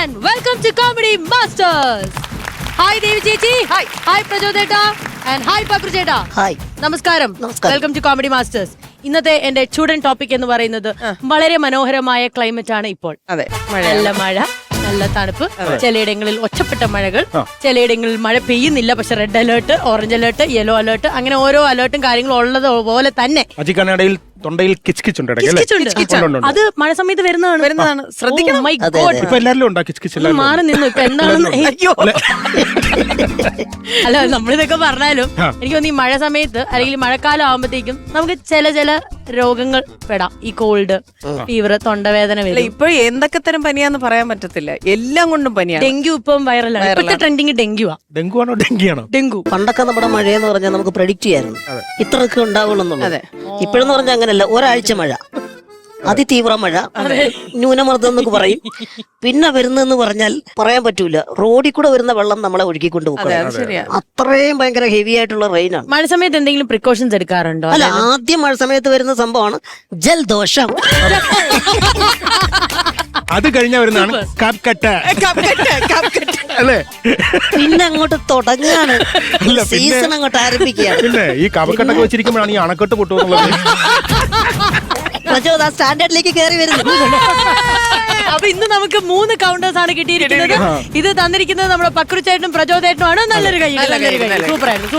and welcome to Comedy Masters. Hi Devi Chechi. Hi. Hi Prajodeta and hi Papru Cheta. Hi. നമസ്കാരം. Welcome to comedy masters. ഇന്നത്തെ എന്റെ student topic എന്ന് പറയുന്നത് വളരെ മനോഹരമായ climate ആണ് ഇപ്പോൾ. അതെ, നല്ല മഴ, നല്ല തണുപ്പ്, ചിലയിടങ്ങളിൽ ഒറ്റപ്പെട്ട മഴകൾ, ചിലയിടങ്ങളിൽ മഴ പെയ്യുന്നില്ല, പക്ഷെ red alert, orange alert, yellow alert, അങ്ങനെ ഓരോ അലേർട്ടും കാര്യങ്ങളും ഉള്ളത് പോലെ തന്നെ തൊണ്ടയിൽ കിച്ച്കിച്ചുണ്ട്. അത് മഴ സമയത്ത് വരുന്നതാണ്. ശ്രദ്ധിക്കണം. മാറി നിന്നു ഇപ്പൊ എന്താണെന്ന്. അല്ല, നമ്മളിതൊക്കെ പറഞ്ഞാലും എനിക്ക് തോന്നുന്നു ഈ മഴ സമയത്ത് അല്ലെങ്കിൽ മഴക്കാലം ആകുമ്പോഴത്തേക്കും നമുക്ക് ചില രോഗങ്ങൾ പെടാം. ഈ കോൾഡ്, ഫീവർ, തൊണ്ടവേദന വരും. ഇപ്പൊ എന്തൊക്കെ തരം പനിയാന്ന് പറയാൻ പറ്റത്തില്ല, എല്ലാം കൊണ്ടും പനിയാണ്. ഡെങ്കു ഇപ്പം വൈറലാണ്. ഇപ്പോഴത്തെ ട്രെൻഡിങ് ഡെങ്കു. പണ്ടൊക്കെ നമ്മുടെ മഴയെന്ന് പറഞ്ഞാൽ നമുക്ക് പ്രഡിക്റ്റ് ചെയ്യായിരുന്നു ഇത്രയൊക്കെ ഉണ്ടാവുള്ളൂ. ഇപ്പോഴെന്ന് പറഞ്ഞാൽ അങ്ങനെയല്ല, ഒരാഴ്ച മഴ, അതിതീവ്ര മഴ, ന്യൂനമർദ്ദം എന്നൊക്കെ പറയും. പിന്നെ വരുന്നെന്ന് പറഞ്ഞാൽ പറയാൻ പറ്റൂല, റോഡിൽ കൂടെ വരുന്ന വെള്ളം നമ്മളെ ഒഴുകിക്കൊണ്ട് പോകും. അത്രയും ഭയങ്കര ഹെവി ആയിട്ടുള്ള റെയിനാണ്. മഴ സമയത്ത് എന്തെങ്കിലും പ്രിക്കോഷൻസ് എടുക്കാറുണ്ടോ? അല്ല, ആദ്യം മഴ സമയത്ത് വരുന്ന സംഭവമാണ് ജലദോഷം. അത് കഴിഞ്ഞ വരുന്നതാണ് അല്ലേ? പിന്നെ അങ്ങോട്ട് തുടങ്ങുകയാണ്, സീസൺ അങ്ങോട്ട് ആരംഭിക്കുകയാണ്. പിന്നെ ഈ കവക്കെട്ടൊക്കെ വെച്ചിരിക്കുമ്പോഴാണ് ഈ അണക്കെട്ട് പൊട്ടുന്നത്. സ്റ്റാൻഡേർഡിലേക്ക് കയറി വരുന്നു. അപ്പൊ ഇന്ന് നമുക്ക് 3 കൗണ്ടേഴ്സ് ആണ് കിട്ടിയിരിക്കുന്നത്. ഇത് തന്നിരിക്കുന്നത് നമ്മുടെ പക്രുചേട്ടനും പ്രചോദേട്ടനുമാണ്. നല്ലൊരു കൈ.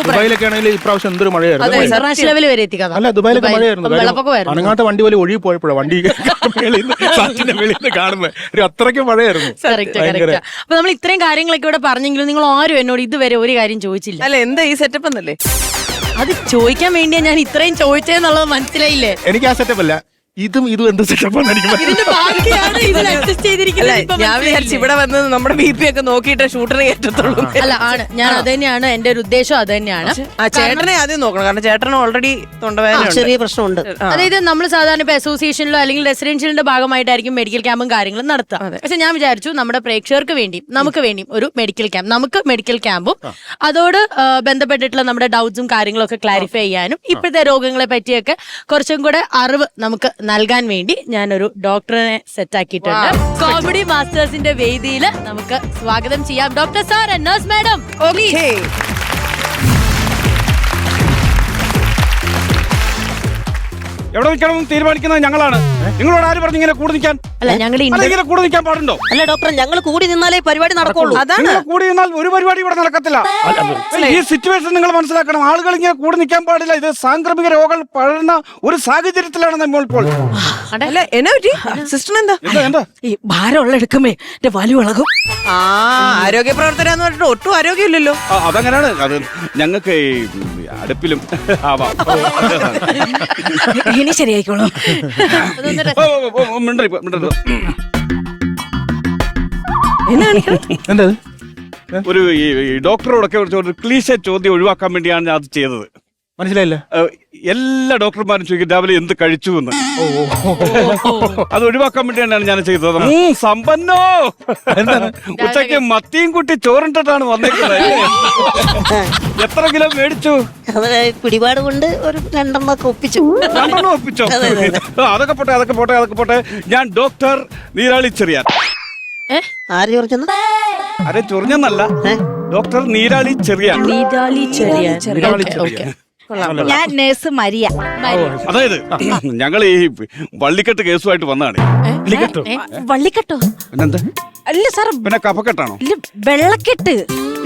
ദുബായിലൊക്കെ ആണെങ്കിൽ ഇപ്രാവശ്യം എന്തൊരു മഴയായിരുന്നു. ഇന്റർനാഷണൽ ലെവൽ വരെ എത്തിക്കാം. അല്ല, ദുബായിലൊക്കെ മഴയായിരുന്നു. വെള്ളപ്പൊക്കമായിരുന്നു. അനങ്ങാത്ത വണ്ടി പോലെ ഒഴുകി പോയപ്പോഴാണ് വണ്ടി കാണുന്നത്. അത്രയ്ക്കും മഴയായിരുന്നു. അപ്പൊ നമ്മൾ ഇത്രയും കാര്യങ്ങളൊക്കെ ഇവിടെ പറഞ്ഞെങ്കിലും നിങ്ങൾ ആരും എന്നോട് ഇതുവരെ ഒരു കാര്യം ചോദിച്ചില്ല. അല്ല, എന്താ ഈ സെറ്റപ്പ് എന്നല്ലേ? അത് ചോദിക്കാൻ വേണ്ടിയാ ഞാൻ ഇത്രയും ചോദിച്ചതെന്നുള്ളത് മനസ്സിലായില്ലേ? എനിക്ക് ആ സെറ്റപ്പ് അല്ല, ഇതും എന്ത് സെറ്റപ്പാണ്. ഞാൻ വിചാരിച്ചു ഇവിടെ വന്ന് നമ്മുടെ BP ഒക്കെ നോക്കിയിട്ട് ഷൂട്ടറിന് കയറ്റത്തുള്ളൂ. അല്ല, ആണ്, ഞാൻ അത് തന്നെയാണ് എന്റെ ഒരു ഉദ്ദേശം. അത് തന്നെയാണ്. ചേട്ടനെ ആദ്യം നോക്കണം, കാരണം ചേട്ടന് ഓൾറെഡി തൊണ്ടവേദന ചെറിയ പ്രശ്നമുണ്ട്. അതായത് നമ്മൾ സാധാരണ ഇപ്പൊ അസോസിയേഷനിലോ അല്ലെങ്കിൽ റെസിഡൻഷ്യലിന്റെ ഭാഗമായിട്ടായിരിക്കും മെഡിക്കൽ ക്യാമ്പും കാര്യങ്ങളും നടത്തുക. പക്ഷെ ഞാൻ വിചാരിച്ചു നമ്മുടെ പ്രേക്ഷകർക്ക് വേണ്ടിയും നമുക്ക് വേണ്ടിയും ഒരു മെഡിക്കൽ ക്യാമ്പും അതോട് ബന്ധപ്പെട്ടിട്ടുള്ള നമ്മുടെ ഡൗട്ട്സും കാര്യങ്ങളും ഒക്കെ ക്ലാരിഫൈ ചെയ്യാനും ഇപ്പോഴത്തെ രോഗങ്ങളെ പറ്റിയൊക്കെ കുറച്ചും കൂടെ അറിവ് നമുക്ക് നൽകാൻ വേണ്ടി ഞാനൊരു ഡോക്ടറിനെ സെറ്റ് ആക്കിയിട്ടുണ്ട്. കോമഡി മാസ്റ്റേഴ്സിന്റെ വേദിയിൽ നമുക്ക് സ്വാഗതം ചെയ്യാം doctor sir and nurse madam. എവിടെ നിൽക്കണം തീരുമാനിക്കുന്നത് ഞങ്ങളാണ്. നിങ്ങളോട് ആര് പറഞ്ഞു ഇങ്ങനെ കൂടി നിൽക്കാൻ? അല്ല, ഞങ്ങൾ ഇങ്ങനെ കൂടി നിൽക്കാൻ പാടുണ്ടോ? അല്ല ഡോക്ടർ, ഞങ്ങൾ കൂടി നിന്നാലേ പരിപാടി നടക്കുള്ളൂ. അതാണ്, കൂടി നിന്നാൽ ഒരു പരിപാടി ഇവിടെ നടക്കത്തില്ല. ഈ സിറ്റുവേഷൻ നിങ്ങൾ മനസ്സിലാക്കണം. ആളുകൾ ഇങ്ങനെ കൂടി നിൽക്കാൻ പാടില്ല. ഇത് സാംക്രമിക രോഗങ്ങൾ പടരുന്ന ഒരു സാഹചര്യത്തിലാണ് നമ്മൾ ഇപ്പോൾ. സിസ്റ്റർ എന്താ ഈ ഭാരമുള്ള എടുക്കുമേ എന്റെ വലി വളകും. ആരോഗ്യ പ്രവർത്തകരാന്ന് പറഞ്ഞിട്ട് ഒട്ടും ആരോഗ്യമില്ലല്ലോ. അതങ്ങനെയാണ്. അത് ഞങ്ങൾക്ക് അടുപ്പിലും ആവാം. ഇനി ശരിയായിക്കോളും. ഒരു ഡോക്ടറോടൊക്കെ ഒരു ക്ലീശ ചോദ്യം ഒഴിവാക്കാൻ വേണ്ടിയാണ് ഞാൻ അത് ചെയ്തത്. മനസ്സിലായില്ല? എല്ലാ ഡോക്ടർമാരും ചോദിക്കും രാവിലെ എന്ത് കഴിച്ചു എന്ന്. അത് ഒഴിവാക്കാൻ വേണ്ടിയാണ് ഞാൻ ചെയ്തത്. സമ്പന്നോ, ഉച്ചയ്ക്ക് മത്തിയും കുട്ടി ചോറിട്ടിട്ടാണ് വന്നേക്കുന്നത്. എത്ര കിലോ മേടിച്ചു? പിടിപാട് കൊണ്ട് ഒരു 2 ഒപ്പിച്ചു. 2 ഒപ്പിച്ചോ? അതൊക്കെ പോട്ടെ. ഞാൻ ഡോക്ടർ നീരാളി ചെറിയാൻ. ആര് ചോദിച്ചെന്ന്? അരെ ചൊറിഞ്ഞെന്നല്ല, ഡോക്ടർ നീരാളി ചെറിയാൻ. ഞാൻ നേഴ്സ് മരിയ. അതായത് ഞങ്ങൾ ഈ വള്ളിക്കെട്ട് കേസുമായിട്ട് വന്നതാണ്. വള്ളിക്കെട്ടോ? പിന്നെന്താ? അല്ല സാർ, പിന്നെ കഫക്കെട്ടാണോ? വെള്ളക്കെട്ട്.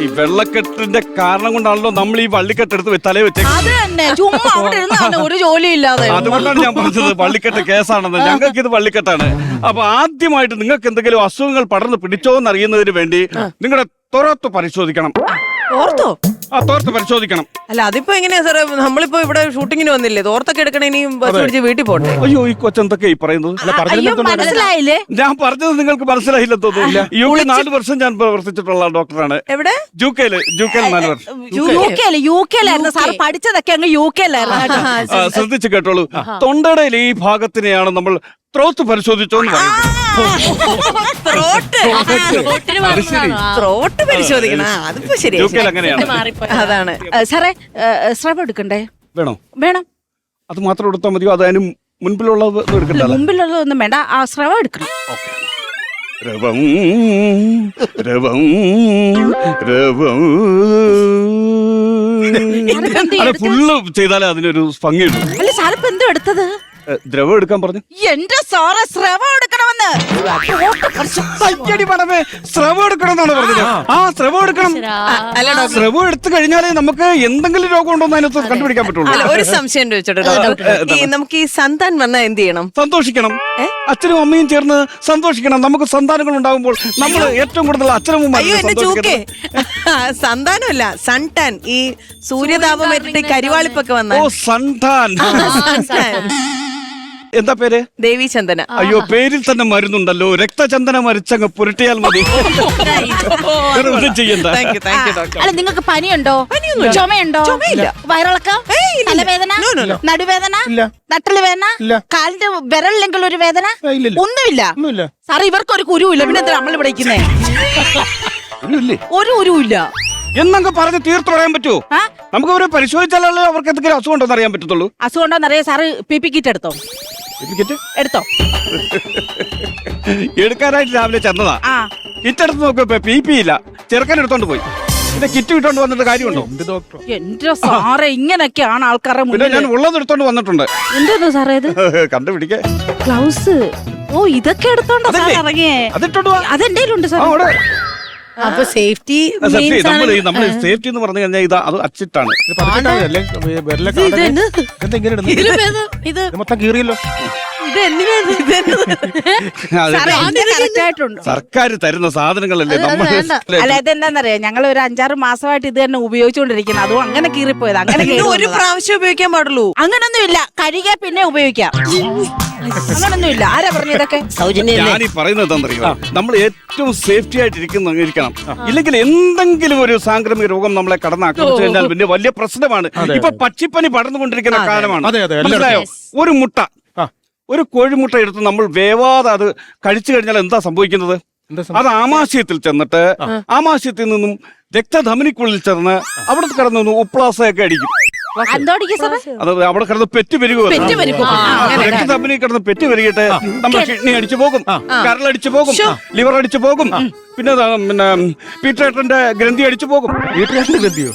ഈ വെള്ളക്കെട്ടിന്റെ കാരണം കൊണ്ടാണല്ലോ നമ്മൾ ഈ വള്ളിക്കെട്ട് എടുത്ത് തലേ വെച്ചേക്കുന്നത്. ഒരു ജോലി ഇല്ലാതെ. അതുകൊണ്ടാണ് ഞാൻ പറഞ്ഞത് വള്ളിക്കെട്ട് കേസാണെന്ന്. ഞങ്ങൾക്ക് ഇത് വള്ളിക്കെട്ടാണ്. അപ്പൊ ആദ്യമായിട്ട് നിങ്ങൾക്ക് എന്തെങ്കിലും അസുഖങ്ങൾ പടർന്ന് പിടിച്ചോ എന്നറിയുന്നതിന് വേണ്ടി നിങ്ങളുടെ തൊറത്ത് പരിശോധിക്കണം. തോർത്ത് പരിശോധിക്കണം. അല്ല, അതിപ്പോ എങ്ങനെയാ സാറേ? നമ്മളിപ്പോ ഇവിടെ ഷൂട്ടിങ്ങിന് വന്നില്ലേ, തോർത്തൊക്കെ എടുക്കണേ, ഇനിയും ബസ് പിടിച്ച് വീട്ടിൽ പോട്ടെ. അയ്യോ, ഈ കൊച്ചെന്തൊക്കെ ഈ പറയുന്നത്? മനസ്സിലായില്ലേ? ഞാൻ പറഞ്ഞത് നിങ്ങൾക്ക് മനസ്സിലായില്ല തോന്നുന്നില്ല. UK 4 വർഷം ഞാൻ പ്രവർത്തിച്ചിട്ടുള്ള ഡോക്ടറാണ്. എവിടെ? UK-ല് 4 വർഷം. യുകെയിലായിരുന്നു സാർ പഠിച്ചതൊക്കെ അങ്ങ് UK-ലായിരുന്നു. ശ്രദ്ധിച്ചു കേട്ടോളൂ. തൊണ്ടയുടെ ഈ ഭാഗത്തിനെയാണ് നമ്മൾ ത്രോത്ത് പരിശോധിച്ചോന്ന് പറയുന്നത്. ത്രോട്ട് പരിശോധിക്കണം. അതിപ്പോ ശരി. അങ്ങനെയാണ്. അതാണ് സാറേ, സ്രവം എടുക്കണ്ടേ? വേണം. അത് മാത്രം എടുത്താൽ മതിയോ? അതിനും മുൻപിലുള്ളത് എടുക്കണ്ട? മുമ്പിലുള്ളതൊന്നും വേണ്ട, ആ സ്രവം എടുക്കണം. രവം രവം രവം. അത് ഫുള്ള് ചെയ്താലേ അതിനൊരു ഭംഗിയുള്ളൂ. അല്ല സാറ് ഇപ്പൊ എന്തോ എടുത്തത്? ദ്രവം എടുക്കാൻ പറഞ്ഞു. എന്റെ സാറ് സ്രവം എടുക്കണമെന്ന്. അയ്യടി പടമേ, സ്രവം എടുക്കണം എന്നാണ് പറഞ്ഞത്. ആ സ്രവം എടുക്കണം. സ്രവം എടുത്തു കഴിഞ്ഞാലേ നമുക്ക് എന്തെങ്കിലും രോഗം ഉണ്ടോ എന്ന് അതിനകത്ത് കണ്ടുപിടിക്കാൻ പറ്റുള്ളൂ. അല്ല, ഒരു സംശയം ചോദിച്ചോട്ടെ, നമുക്ക് ഈ സന്താൻ വന്നാ എന്ത് ചെയ്യണം? സന്തോഷിക്കണം. അച്ഛനും അമ്മയും ചേർന്ന് സന്തോഷിക്കണം. നമുക്ക് സന്താനങ്ങൾ ഉണ്ടാകുമ്പോൾ നമ്മൾ ഏറ്റവും കൂടുതൽ അച്ഛനും അയ്യോ എന്റെ ചൂക്കേ, സന്താനമല്ല സൺടാൻ. ഈ സൂര്യതാപം ഏറ്റിട്ട് കരിവാളിപ്പൊക്കെ വന്ന. ഓ സൺടാൻ. എന്താ പേര്? ദേവി ചന്ദന. അയ്യോ പേരിൽ തന്നെ മരുന്നുണ്ടല്ലോ. രക്തചന്ദന മരിച്ചങ്ങ് പുരട്ടിയാൽ മതി. വേറെ ഒന്നും ചെയ്യണ്ട. Thank you doctor. അല്ല നിങ്ങൾക്ക് പനിയുണ്ടോ? ചുമയുണ്ടോ? വയറിളക്കം? തലവേദന? നടുവേദന? നട്ടല് വേദന? കാലിന്റെ വിരലിലെങ്കിലും ഒരു വേദന? ഒന്നുമില്ല സാറേ. ഇവർക്കൊരു കുരുവില്ല, പിന്നെ എന്താ നമ്മൾ ഇവിടെ ഇരിക്കുന്നേ? ഒരു കുരുവില്ല എന്നൊക്കെ പറഞ്ഞ് തീർത്തു പറയാൻ പറ്റുമോ? നമുക്ക് അവരെ പരിശോധിച്ചാലേ അവർക്ക് എന്തെങ്കിലും അസുഖം ഉണ്ടോ എന്ന് അറിയാൻ പറ്റത്തുള്ളൂ. അസുഖം ഉണ്ടോന്ന് അറിയാം. സാറ് PP കിറ്റ് എടുത്തോ? എടുത്തോ? എടുക്കാനായിട്ട് രാവിലെ ചെന്നതാ. കിറ്റ് എടുത്ത് നോക്കിയപ്പോ PP ഇല്ല. ചെറുക്കൻ എടുത്തോണ്ട് പോയി. പിന്നെ കിറ്റ് ഇട്ടോണ്ട് വന്നിട്ട് കാര്യമുണ്ടോ? എന്റെ സാറേ, ഇങ്ങനെയൊക്കെയാണ് ആൾക്കാരുടെ പിന്നെ ഞാൻ ഉള്ളത് എടുത്തോണ്ട് വന്നിട്ടുണ്ട്. എന്തോ സാറേ ഇത്? കണ്ടുപിടിക്കേ. ഗ്ലൗസ്. ഓ ഇതൊക്കെ എടുത്തോണ്ടോ സാർ ഇറങ്ങിയേ? അതിട്ടോണ്ട് വാ. അതെന്റെ ഉണ്ട് സാർ. അപ്പൊ സേഫ്റ്റി നമ്മള് സേഫ്റ്റി എന്ന് പറഞ്ഞു കഴിഞ്ഞാൽ ഇത് അത് അച്ചിട്ടാണ്. മൊത്തം കീറിയല്ലോ. സർക്കാർ തരുന്ന സാധനങ്ങളല്ലേ നമ്മൾ. അല്ല ഇതെന്താന്നറിയാം, ഞങ്ങൾ ഒരു 5-6 മാസമായിട്ട് ഇത് തന്നെ ഉപയോഗിച്ചുകൊണ്ടിരിക്കുന്നത്. അതും അങ്ങനെ കീറിപ്പോയത്. അങ്ങനെ ഒരു പ്രാവശ്യം ഉപയോഗിക്കാൻ പാടുള്ളൂ. അങ്ങനൊന്നുമില്ല. കഴുകിയാ പിന്നെ ഉപയോഗിക്കാം. അങ്ങനൊന്നുമില്ല. ആരാ പറഞ്ഞു ഇതൊക്കെ? ഞാൻ ഈ പറയുന്നത് എന്താണെന്നറിയോ, നമ്മൾ ഏറ്റവും സേഫ്റ്റി ആയിട്ട് ഇരിക്കണം. ഇല്ലെങ്കിൽ എന്തെങ്കിലും ഒരു സാംക്രമിക രോഗം നമ്മളെ കടന്നാക്രമിച്ചു കഴിഞ്ഞാൽ പിന്നെ വലിയ പ്രശ്നമാണ്. ഇപ്പൊ പക്ഷിപ്പനി പടർന്നുകൊണ്ടിരിക്കുന്ന കാലമാണ്. മനസ്സിലായോ? ഒരു മുട്ട, ഒരു കോഴിമുട്ട എടുത്ത് നമ്മൾ വേവാതെ അത് കഴിച്ചു കഴിഞ്ഞാൽ എന്താ സംഭവിക്കുന്നത്? അത് ആമാശയത്തിൽ ചെന്നിട്ട് ആമാശയത്തിൽ നിന്നും രക്തധമനിക്കുള്ളിൽ ചെന്ന് അവിടെ കിടന്നു ഉപ്ലാസയൊക്കെ അടിക്കും. അത് അവിടെ കിടന്ന് പെറ്റ് പെരുകും. രക്തധമനി കിടന്ന് പെറ്റ് പെരുകിട്ട് നമ്മുടെ കിഡ്നി അടിച്ചു പോകും, കരളടിച്ചു പോകും, ലിവർ അടിച്ചു പോകും, പിന്നെ പീറ്ററേറ്ററിന്റെ ഗ്രന്ഥി അടിച്ചു പോകും. ഗ്രന്ഥിയോ?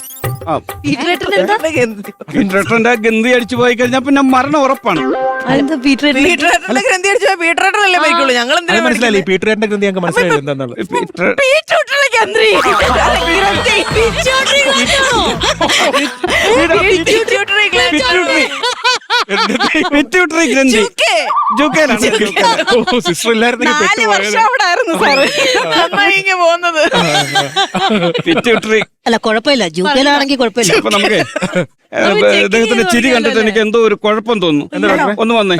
പീറ്ററേറ്ററിന്റെ ഗ്രന്ഥി അടിച്ചു പോയി കഴിഞ്ഞാൽ പിന്നെ മരണം ഉറപ്പാണ്. ഗ്രന്ഥി അടിച്ചാൽ പീറ്ററേറ്ററല്ലേ പോയിക്കോളൂ. ഞങ്ങൾ മനസ്സിലായി. പീറ്ററേറ്ററിന്റെ ഗ്രന്ഥി ഞങ്ങൾക്ക് മനസ്സിലായില്ല എന്താണെന്നുള്ളത്. പിറ്റ്യൂട്ടറി ഗ്രന്ഥി. സിസ്റ്റർ ഇല്ലായിരുന്നെങ്കിൽ പിറ്റ്യൂട്ടറി. അല്ല കുഴപ്പമില്ല, ജൂക്കയിലാണെങ്കിൽ കുഴപ്പമില്ല. അപ്പൊ നമുക്ക് ഇദ്ദേഹത്തിന്റെ ചിരി കണ്ടിട്ട് എനിക്ക് എന്തോ ഒരു കുഴപ്പം തോന്നുന്നു. ഒന്ന് വന്നേ,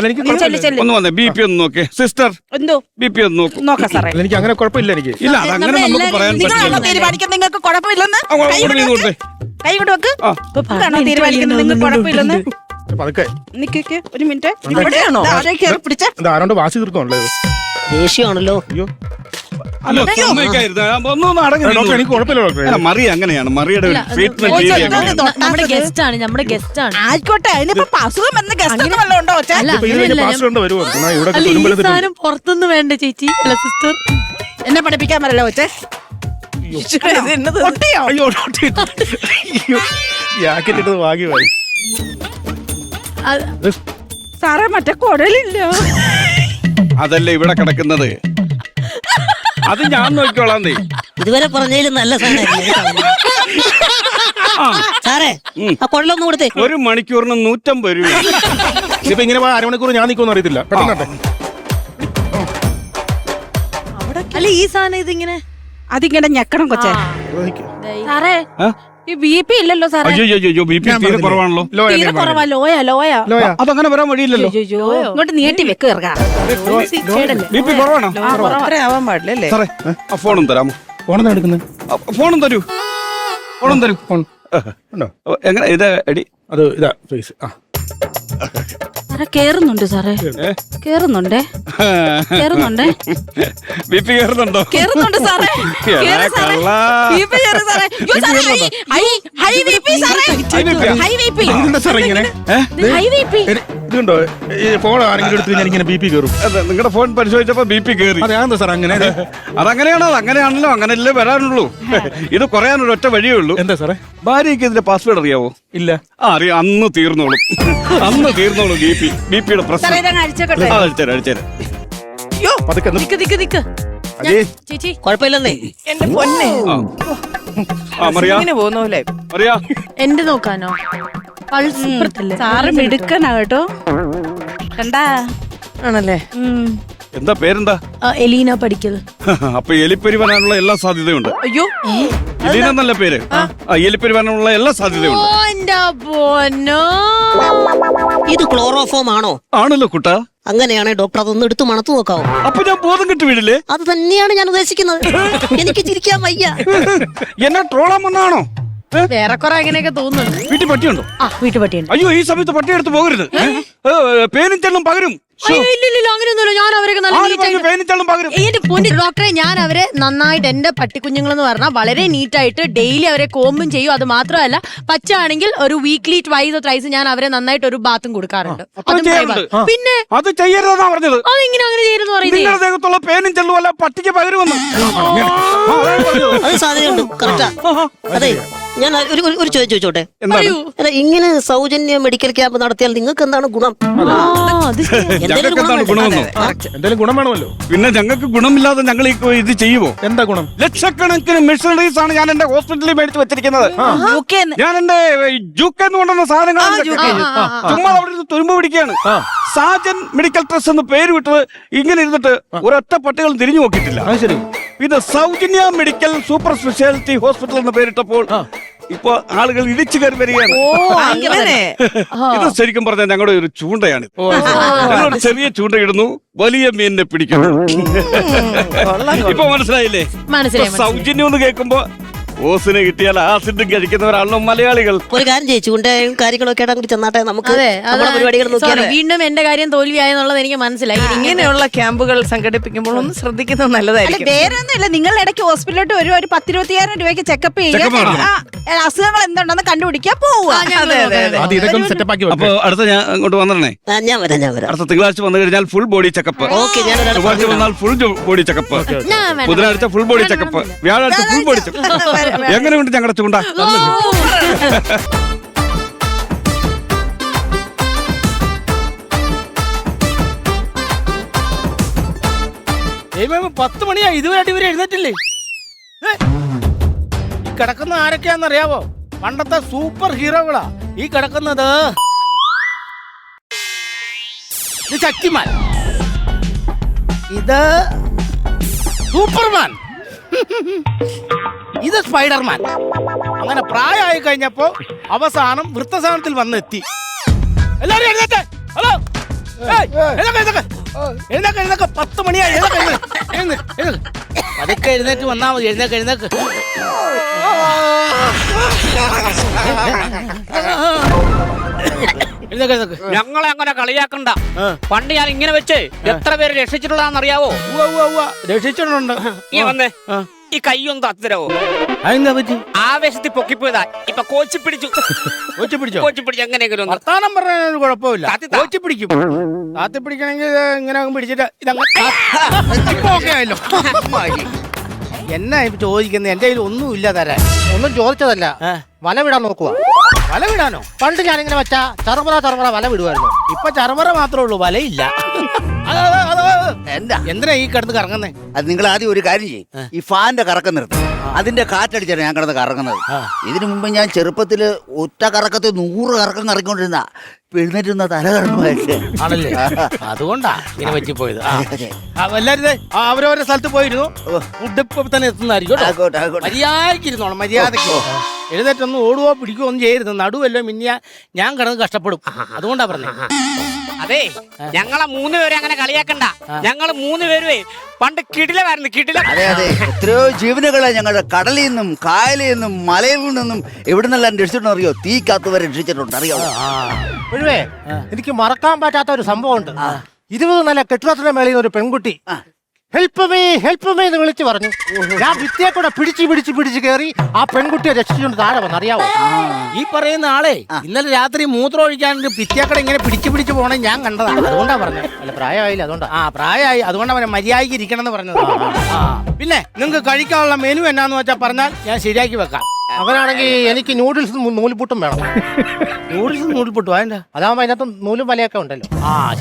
ഒന്ന് വന്നേ. BP ഒന്ന് നോക്കേ സിസ്റ്റർ. എന്തോ BP ഒന്ന് നോക്കൂ. നോക്കാം സാറേ. എനിക്ക് അങ്ങനെ കുഴപ്പമില്ല. എനിക്ക് ഇല്ല, അതങ്ങനെ നമുക്ക് പറയാൻ പറ്റില്ല. തീരുമാനിക്കാൻ നിങ്ങൾക്ക് കുഴപ്പമില്ലെന്ന് കൈ കൊണ്ട് വെക്ക്. തീരുമാനിക്കുന്നത് നിങ്ങൾക്ക് കുഴപ്പമില്ലെന്ന്. നിക്ക് ഒരു മിനിറ്റ്. ഇവിടെയാണോ? ആരോണ്ട് വാശി തീർക്കാണല്ലോ. ദേഷ്യമാണല്ലോ. അയ്യോ അല്ല, ഒന്നും എനിക്ക് കുഴപ്പമില്ല. മറിയ അങ്ങനെയാണ്. മറിയുടെ ഒരു ട്രീറ്റ്മെന്റ് നമ്മുടെ ഗസ്റ്റ് ആണ്, നമ്മുടെ ഗസ്റ്റ് ആണ്. ആയിക്കോട്ടെ. അതിനിപ്പോ അസുഖം എന്ന ഗസ്റ്റ് വല്ലതും ഉണ്ടോ? സാധനം പുറത്തുനിന്ന് വേണ്ട ചേച്ചി. അല്ല സിസ്റ്റർ, എന്നെ പഠിപ്പിക്കാൻ പറ്റല്ലോ ഒച്ച. ജാക്കറ്റ് ഭാഗ്യമായി. സാറേ മറ്റേ കുടലില്ല. അതല്ലേ ഇവിടെ കിടക്കുന്നത്. അത് ഞാൻ നോക്കിക്കോളാം. ഇതുവരെ പറഞ്ഞതിലും നല്ല സാധനം സാറേ. ആ കുഴലൊന്നും കൊടുത്തേ. 1 മണിക്കൂറിന് 150 രൂപ. ഇപ്പൊ ഇങ്ങനെ 1/2 മണിക്കൂർ ഞാൻ നിൽക്കുമെന്ന് അറിയത്തില്ല. പെട്ടെന്ന് അല്ല ഈ സാധനം ഇതിങ്ങനെ അതിങ്ങനെ ഞെക്കണം കൊച്ചേ. സാറേ ഈ BP ഇല്ലല്ലോ സാറേ. അയ്യോ BP തീരെ കുറവാണല്ലോ. തീരെ കുറവാ. ലോയാ. അതങ്ങനെ വരാൻ വഴിയില്ലല്ലോ. ഇങ്ങോട്ട് നീട്ടി വെക്ക് ഇറങ്ങാ. BP കുറവാണോ? ആവാൻ പാടില്ല അല്ലേ? സാറേ ആ ഫോണും തരാമോ? ഫോണെന്താ എടുക്കുന്നത്? ഫോണും തരൂ. ഫോൺ എങ്ങനെ ഇത് എടി? അത് ഇതാ ഫേസ്. സാറേ കേറുന്നുണ്ട്. സാറേ കേറുന്നുണ്ടേ. BP കേറുന്നുണ്ടോ? കേറുന്നുണ്ട് സാറേ. കള്ള. ഹൈ BP സാറേ. High BP. സാറേ ഇങ്ങനെ ഹൈ BP. ഇതുണ്ടോ ഈ ഫോൺ ആരെങ്കിലും എടുത്ത് ഞാൻ ഇങ്ങനെ BP കയറും. അതെ, നിങ്ങളുടെ ഫോൺ പരിശോധിച്ചപ്പോ BP കയറി. അതെ, അതെന്താ സാർ അങ്ങനെ? അതങ്ങനെയാണോ? അങ്ങനെയാണല്ലോ, അങ്ങനെയല്ലേ വരാനുള്ളൂ. ഇത് കുറയാനൊരു ഒറ്റ വഴിയേ ഉള്ളൂ. എന്താ സാറേ? ഭാര്യയ്ക്ക് ഇതിന്റെ പാസ്വേഡ് അറിയാവോ? ഇല്ല. അറിയാം. അന്ന് തീർന്നോളും. ബിപിയുടെ പ്രശ്നം. അഴിച്ചേക്കട്ടെ. അഴിച്ചേരാ. പതുക്കെ ഒന്ന്. ദിക്ക് അതേ. ചേച്ചി കുഴപ്പമില്ലെന്നേ. എന്റെ പൊന്നെ മറിയാ, ഇങ്ങനെ പോകുന്നല്ലേ. മറിയാ, എന്റെ നോക്കാനോ? പൾസ് ഇപ്പുറത്തല്ലേ? സാറ് മിടുക്കനാ കേട്ടോ. കണ്ടാ? ആണല്ലേ? എന്താ പേരെന്താ? എലീന പഠിക്കൽ. അപ്പൊ എലിപ്പരി വരാനുള്ള എല്ലാ സാധ്യതയുണ്ട്. അയ്യോ എലീന എന്നല്ല പേര്. എലിപ്പരി വരാനുള്ള എല്ലാ സാധ്യതയുണ്ട്. എന്റെ പൊന്നോ. ഇത് ക്ലോറോഫോം ആണോ? ആണല്ലോ കുട്ടാ. അങ്ങനെയാണെങ്കിൽ ഡോക്ടർ അതൊന്ന് എടുത്ത് മണത്തു നോക്കാവോ? അപ്പൊ ഞാൻ ബോധം കിട്ടി വീടില്ലേ? അത് തന്നെയാണ് ഞാൻ ഉദ്ദേശിക്കുന്നത്. എനിക്ക് ചിരിക്കാൻ വയ്യ. എന്നെ ട്രോളാൻ വന്നാണോ? വേറെ കുറെ അങ്ങനെയൊക്കെ തോന്നുന്നുണ്ട്. വീട്ടിൽ പട്ടിയുണ്ടോ? വീട്ടു പട്ടിയുണ്ട്. അയ്യോ, ഈ സമയത്ത് പട്ടി എടുത്ത് പോകരുത്. പേനും ചെല്ലും പകരും. ഇല്ല അങ്ങനെയൊന്നുമില്ല. ഞാൻ അവരൊക്കെ നല്ല നീറ്റായിട്ട് പേനും ചെല്ലും പകരും. എന്റെ പൊന്നി ഡോക്ടറെ, ഞാൻ അവരെ നന്നായിട്ട്, എന്റെ പട്ടിക്കുഞ്ഞുങ്ങളെന്ന് പറഞ്ഞാൽ വളരെ നീറ്റായിട്ട് ഡെയിലി അവരെ കോമ്പും ചെയ്യും. അത് മാത്രമല്ല, പച്ച ആണെങ്കിൽ ഒരു വീക്ക്ലി ട്വൈസ് ത്രൈസ് ഞാൻ അവരെ നന്നായിട്ട് ഒരു ബാത്തും കൊടുക്കാറുണ്ട്. അതും ചെയ്യാറുണ്ട്. private. പിന്നെ അത് ചെയ്യരുതെന്നാ പറഞ്ഞത്. അതെങ്ങനെ അങ്ങനെ ചെയ്യുന്നു പറയുന്നത്? നിങ്ങളുടെ ദേഹത്തുള്ള പേനും ചെല്ലും അല്ല പട്ടിക്ക് പകരുമെന്ന്. അത് സാധ്യതയുണ്ട്. കറക്റ്റാ. അതെ, ഞാൻ ഒരു ചോദ്യം ചോദിച്ചോട്ടെ? എന്താണ്? അല്ല, ഇങ്ങനെ സൗജന്യ മെഡിക്കൽ ക്യാമ്പ് നടത്തിയാൽ നിങ്ങൾക്ക് എന്താണ് ഗുണം? ഞങ്ങൾക്ക് എന്താണ് ഗുണമെന്നോ? എന്തായാലും ഗുണം വേണമല്ലോ. പിന്നെ ഞങ്ങൾക്ക് ഗുണമില്ലാതെ ഞങ്ങൾ ഇത് ചെയ്യുമോ? എന്താ ഗുണം? ലക്ഷക്കണക്കിന് മെഷീനറീസ് ആണ് ഞാൻ എന്റെ ഹോസ്പിറ്റലിൽ മേടിച്ച് വെച്ചിരിക്കുന്നത്. യുകെന്ന്. ഞാൻ എന്റെ ജൂക്കെന്ന് കൊണ്ടുവന്ന സാധനങ്ങൾ ചുമ്മാ അവിടെ ഇരുന്ന് തുരുമ്പ് പിടിക്കുകയാണ്. സാജൻ മെഡിക്കൽ ട്രസ്റ്റ് എന്ന് പേര് വിട്ടത് ഇങ്ങനെ ഇരുന്നിട്ട് ഒരൊറ്റ പട്ടികളും തിരിഞ്ഞു നോക്കിയിട്ടില്ല. അത് ശരി. ഇത് സൗജന്യ മെഡിക്കൽ സൂപ്പർ സ്പെഷ്യാലിറ്റി ഹോസ്പിറ്റൽ എന്ന് പേരിട്ടപ്പോൾ ഇപ്പൊ ആളുകൾ ഇടിച്ചു കയറി വരികയാണ്. അങ്ങനെ ഇത് ശരിക്കും പറഞ്ഞാൽ ഞങ്ങളുടെ ഒരു ചൂണ്ടയാണ്. ഞങ്ങളൊരു ചെറിയ ചൂണ്ട ഇടുന്നു, വലിയ മീനിനെ പിടിക്കുന്നു. ഇപ്പൊ മനസ്സിലായില്ലേ? മനസ്സിലായി. സൗജന്യം എന്ന് കേൾക്കുമ്പോ ഓസിന് കിട്ടിയാൽ ആസിഡും കഴിക്കുന്നവരാണല്ലോ മലയാളികൾ. ഒരു കാര്യം ചെയ്യും, ചൂണ്ടയും കാര്യങ്ങളൊക്കെ ആയിട്ട് അങ്ങോട്ട് ചെന്നാട്ടെ. നമുക്ക് അതെ, നമ്മുടെ പരിപാടികൾ നോക്കിയാലോ? വീണ്ടും എന്റെ കാര്യം തോൽവിയായെന്നുള്ളത് എനിക്ക് മനസ്സിലായി. ഇങ്ങനെയുള്ള ക്യാമ്പുകൾ സംഘടിപ്പിക്കുമ്പോൾ ഒന്ന് ശ്രദ്ധിക്കുന്നത് അല്ല, നല്ലതായിരിക്കും. വേറെ ഒന്നുമില്ല. നിങ്ങൾ ഇടയ്ക്ക് ഹോസ്പിറ്റലിലോട്ട് ഒരു 10-25,000 രൂപയ്ക്ക് ചെക്കപ്പ് Check up ചെയ്യുക. നടത്തണം. അസുഖങ്ങൾ എന്തുണ്ടെന്ന് കണ്ടുപിടിക്കാൻ പോവുക. അത് ഇതൊക്കെ ഒന്ന് സെറ്റപ്പ് ആക്കി അപ്പൊ അടുത്ത ഞാൻ അങ്ങോട്ട് വന്നിരണേ. ഞാൻ വരാം. അടുത്ത തിങ്കളാഴ്ച വന്നു കഴിഞ്ഞാൽ ഫുൾ ബോഡി ചെക്കപ്പ്. ഓക്കെ, ഞാൻ ചൊവ്വാഴ്ച വന്നാൽ ഫുൾ ബോഡി ചെക്കപ്പ്. ബുധനാഴ്ച ഫുൾ ബോഡി ചെക്കപ്പ്. വ്യാഴാഴ്ച ഫുൾ ബോഡി ചെക്കപ്പ്. എങ്ങനെയുണ്ട് ഞങ്ങളുടെ ചൂണ്ട? ദൈവമേ, 10 മണിയായി, ഇതുവരെ ഇവരെ എഴുന്നേറ്റില്ലേ? ഈ കിടക്കുന്ന ആരൊക്കെയാണെന്നറിയാവോ? പണ്ടത്തെ സൂപ്പർ ഹീറോകളാ ഈ കിടക്കുന്നത്. ഇത് ശക്തിമാൻ, ഇത് സൂപ്പർമാൻ, ഇത് സ്പൈഡർമാൻ. അങ്ങനെ പ്രായമായി കഴിഞ്ഞപ്പോ അവസാനം വൃത്തസാനത്തിൽ വന്നെത്തി. എല്ലാരും എഴുന്നേറ്റ്. ഹലോ, എഴുന്നേക്ക്. 10 മണിയായി. പതുക്കെ എഴുന്നേറ്റ് വന്നാ മതി. എഴുന്നേക്ക്. ഞങ്ങളെ അങ്ങനെ കളിയാക്കണ്ട. പണ്ട് ഞാൻ ഇങ്ങനെ വെച്ച് എത്ര പേര് രക്ഷിച്ചിട്ടുള്ളതാണെന്നറിയാവോ? രക്ഷിച്ചിട്ടുണ്ട്. ഈ വന്നേ, ഈ കൈയൊന്ന് തത്തരവോ? അതെന്താ പറ്റി? ആവേശത്തിൽ പൊക്കിപ്പോയതാ. ഇപ്പൊ കോച്ചി പിടിച്ചു. പിടിച്ചോ? എങ്ങനെയെങ്കിലും ഒന്ന്. വർത്താനം പറഞ്ഞ കുഴപ്പമില്ല. താത്തി താ. കോച്ചി പിടിക്കും. താത്തി പിടിക്കണമെങ്കിൽ ഇങ്ങനെ പിടിച്ചിട്ട് ഇപ്പൊ ഓക്കെ ആയല്ലോ. എന്നാ ഇപ്പൊ ചോദിക്കുന്നത്? എന്റെ കയ്യിൽ ഒന്നുമില്ല തരാൻ. ഒന്നും ചോദിച്ചതല്ല, വല വിടാൻ നോക്കുക. വല വിടാനോ? പണ്ട് ഞാനിങ്ങനെ വെച്ചാ ചറമുറ വല വിടുവായിരുന്നു. ഇപ്പൊ ചർമറ മാത്രമേ ഉള്ളൂ, വലയില്ല. എന്തിനാ ഈ കിടന്ന് കറങ്ങുന്നേ? അത് നിങ്ങൾ ആദ്യം ഒരു കാര്യം ചെയ്യും, ഈ ഫാന്റെ കറക്കം നിർത്തും. അതിന്റെ കാറ്റടിച്ചാണ് ഞാൻ കിടന്ന് കറങ്ങുന്നത്. ഇതിനു മുമ്പ് ഞാൻ ചെറുപ്പത്തില് ഒറ്റ കറക്കത്തിൽ 100 കറക്കം കറങ്ങിക്കൊണ്ടിരുന്ന എഴുന്നേറ്റുന്ന തല കറങ്ങുമായിട്ട്. ആണല്ലേ? അതുകൊണ്ടാ ഇങ്ങനെ പറ്റിപ്പോയത്. എല്ലാരും അവരവരുടെ സ്ഥലത്ത് പോയിരുന്നു. ഫുഡ് ഇപ്പൊ തന്നെ എത്തുന്നതായിരിക്കും. മര്യാദക്കിരുന്നോണം, മര്യാദക്ക്. എഴുന്നേറ്റൊന്നും ഓടുവോ പിടിക്കുകയോ ഒന്നും ചെയ്യരുത്. നടുവല്ലോ മിന്നിയ ഞാൻ കിടന്ന് കഷ്ടപ്പെടും. അതുകൊണ്ടാ പറഞ്ഞത്. അതെ, ഞങ്ങളെ 3 പേരെ അങ്ങനെ കളിയാക്കണ്ട. ഞങ്ങള് 3 പേരുവേ പണ്ട് കിടിലമായിരുന്നു. അതെ, എത്രയോ ജീവനുകളെ ഞങ്ങളുടെ കടലിൽ നിന്നും കായലിൽ നിന്നും മലയിൽ നിന്നും എവിടുന്നെല്ലാം രക്ഷിച്ചിട്ടുണ്ടോ അറിയോ? തീക്കാത്തവരെ രക്ഷിച്ചിട്ടുണ്ട്, അറിയോ? എനിക്ക് മറക്കാൻ പറ്റാത്ത ഒരു സംഭവമുണ്ട്. 20 നില കെട്ടിടത്തിന്റെ മേളിൽ നിന്ന് ഒരു പെൺകുട്ടി ഹെൽപ്പ് മീ എന്ന് വിളിച്ചു പറഞ്ഞു. ഞാൻ ഭിത്തിയെ കൂടെ പിടിച്ച് കയറി ആ പെൺകുട്ടിയെ രക്ഷിച്ചുകൊണ്ട് താഴെ വന്നു. അറിയാവോ? ഈ പറയുന്ന ആളെ ഇന്നലെ രാത്രി മൂത്രം ഒഴിക്കാൻ പിത്തിയാക്കട ഇങ്ങനെ പിടിച്ചു പോണേ ഞാൻ കണ്ടതാണ്. അതുകൊണ്ടാ പറഞ്ഞത്. അല്ല, പ്രായമായില്ല, അതുകൊണ്ടാ. പ്രായമായി, അതുകൊണ്ടാ പറഞ്ഞ മര്യാദയ്ക്ക് ഇരിക്കണം എന്ന് പറഞ്ഞത്. പിന്നെ നിങ്ങൾക്ക് കഴിക്കാനുള്ള മെനു എന്നാന്ന് വെച്ചാൽ പറഞ്ഞാൽ ഞാൻ ശരിയാക്കി വെക്കാം. അവനാണെങ്കിൽ എനിക്ക് നൂഡിൽസും നൂൽപുട്ടും വേണം. നൂഡിൽസും നൂൽപുട്ടും അതിന്റെ അതാവുമ്പോ അതിനകത്ത് നൂലും വലയൊക്കെ ഉണ്ടല്ലോ.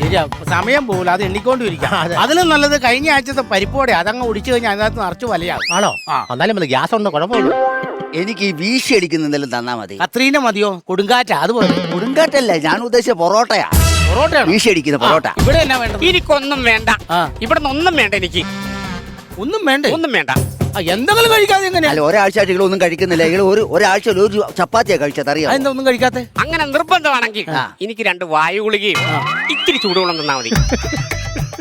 ശരിയാ, സമയം പോകില്ല, അത് എണ്ണിക്കൊണ്ടിരിക്കാം. അതിലും നല്ലത് കഴിഞ്ഞ ആഴ്ചത്തെ പരിപ്പോടെ അതങ്ങ് ഒടിച്ചു കഴിഞ്ഞാൽ അതിനകത്ത് നിറച്ച് വലയാകും. ആണോ? എന്നാലും മതി, ഗ്യാസ് ഉണ്ട്, കുഴപ്പമില്ല. എനിക്ക് ഈ വീശി അടിക്കുന്ന എന്തെങ്കിലും തന്നാ മതി. കത്രീന മതിയോ? കൊടുങ്കാറ്റാ? അതുപോലെ കൊടുങ്കാറ്റല്ല, ഞാൻ ഉദ്ദേശിച്ച പൊറോട്ടയാ. പൊറോട്ട വീശി അടിക്കുന്ന പൊറോട്ട. ഇവിടെ എന്നാ വേണ്ടത്? എനിക്കൊന്നും വേണ്ട. ഇവിടെ ഒന്നും വേണ്ട, എനിക്ക് ഒന്നും വേണ്ടേ? ഒന്നും വേണ്ട. എന്തെങ്കിലും കഴിക്കാതെ എങ്ങനെയാ? അല്ല, ഒരാഴ്ച ഒന്നും കഴിക്കുന്നില്ല. ഒരാഴ്ച ഒരു ചപ്പാത്തിയാ കഴിച്ചത്, അറിയാം. എന്താ ഒന്നും കഴിക്കാത്തെ? അങ്ങനെ നിർബന്ധമാണെങ്കിൽ എനിക്ക് 2 വായു ഗുളികയും ഇത്തിരി ചൂടുവെള്ളം തന്നാ മതി.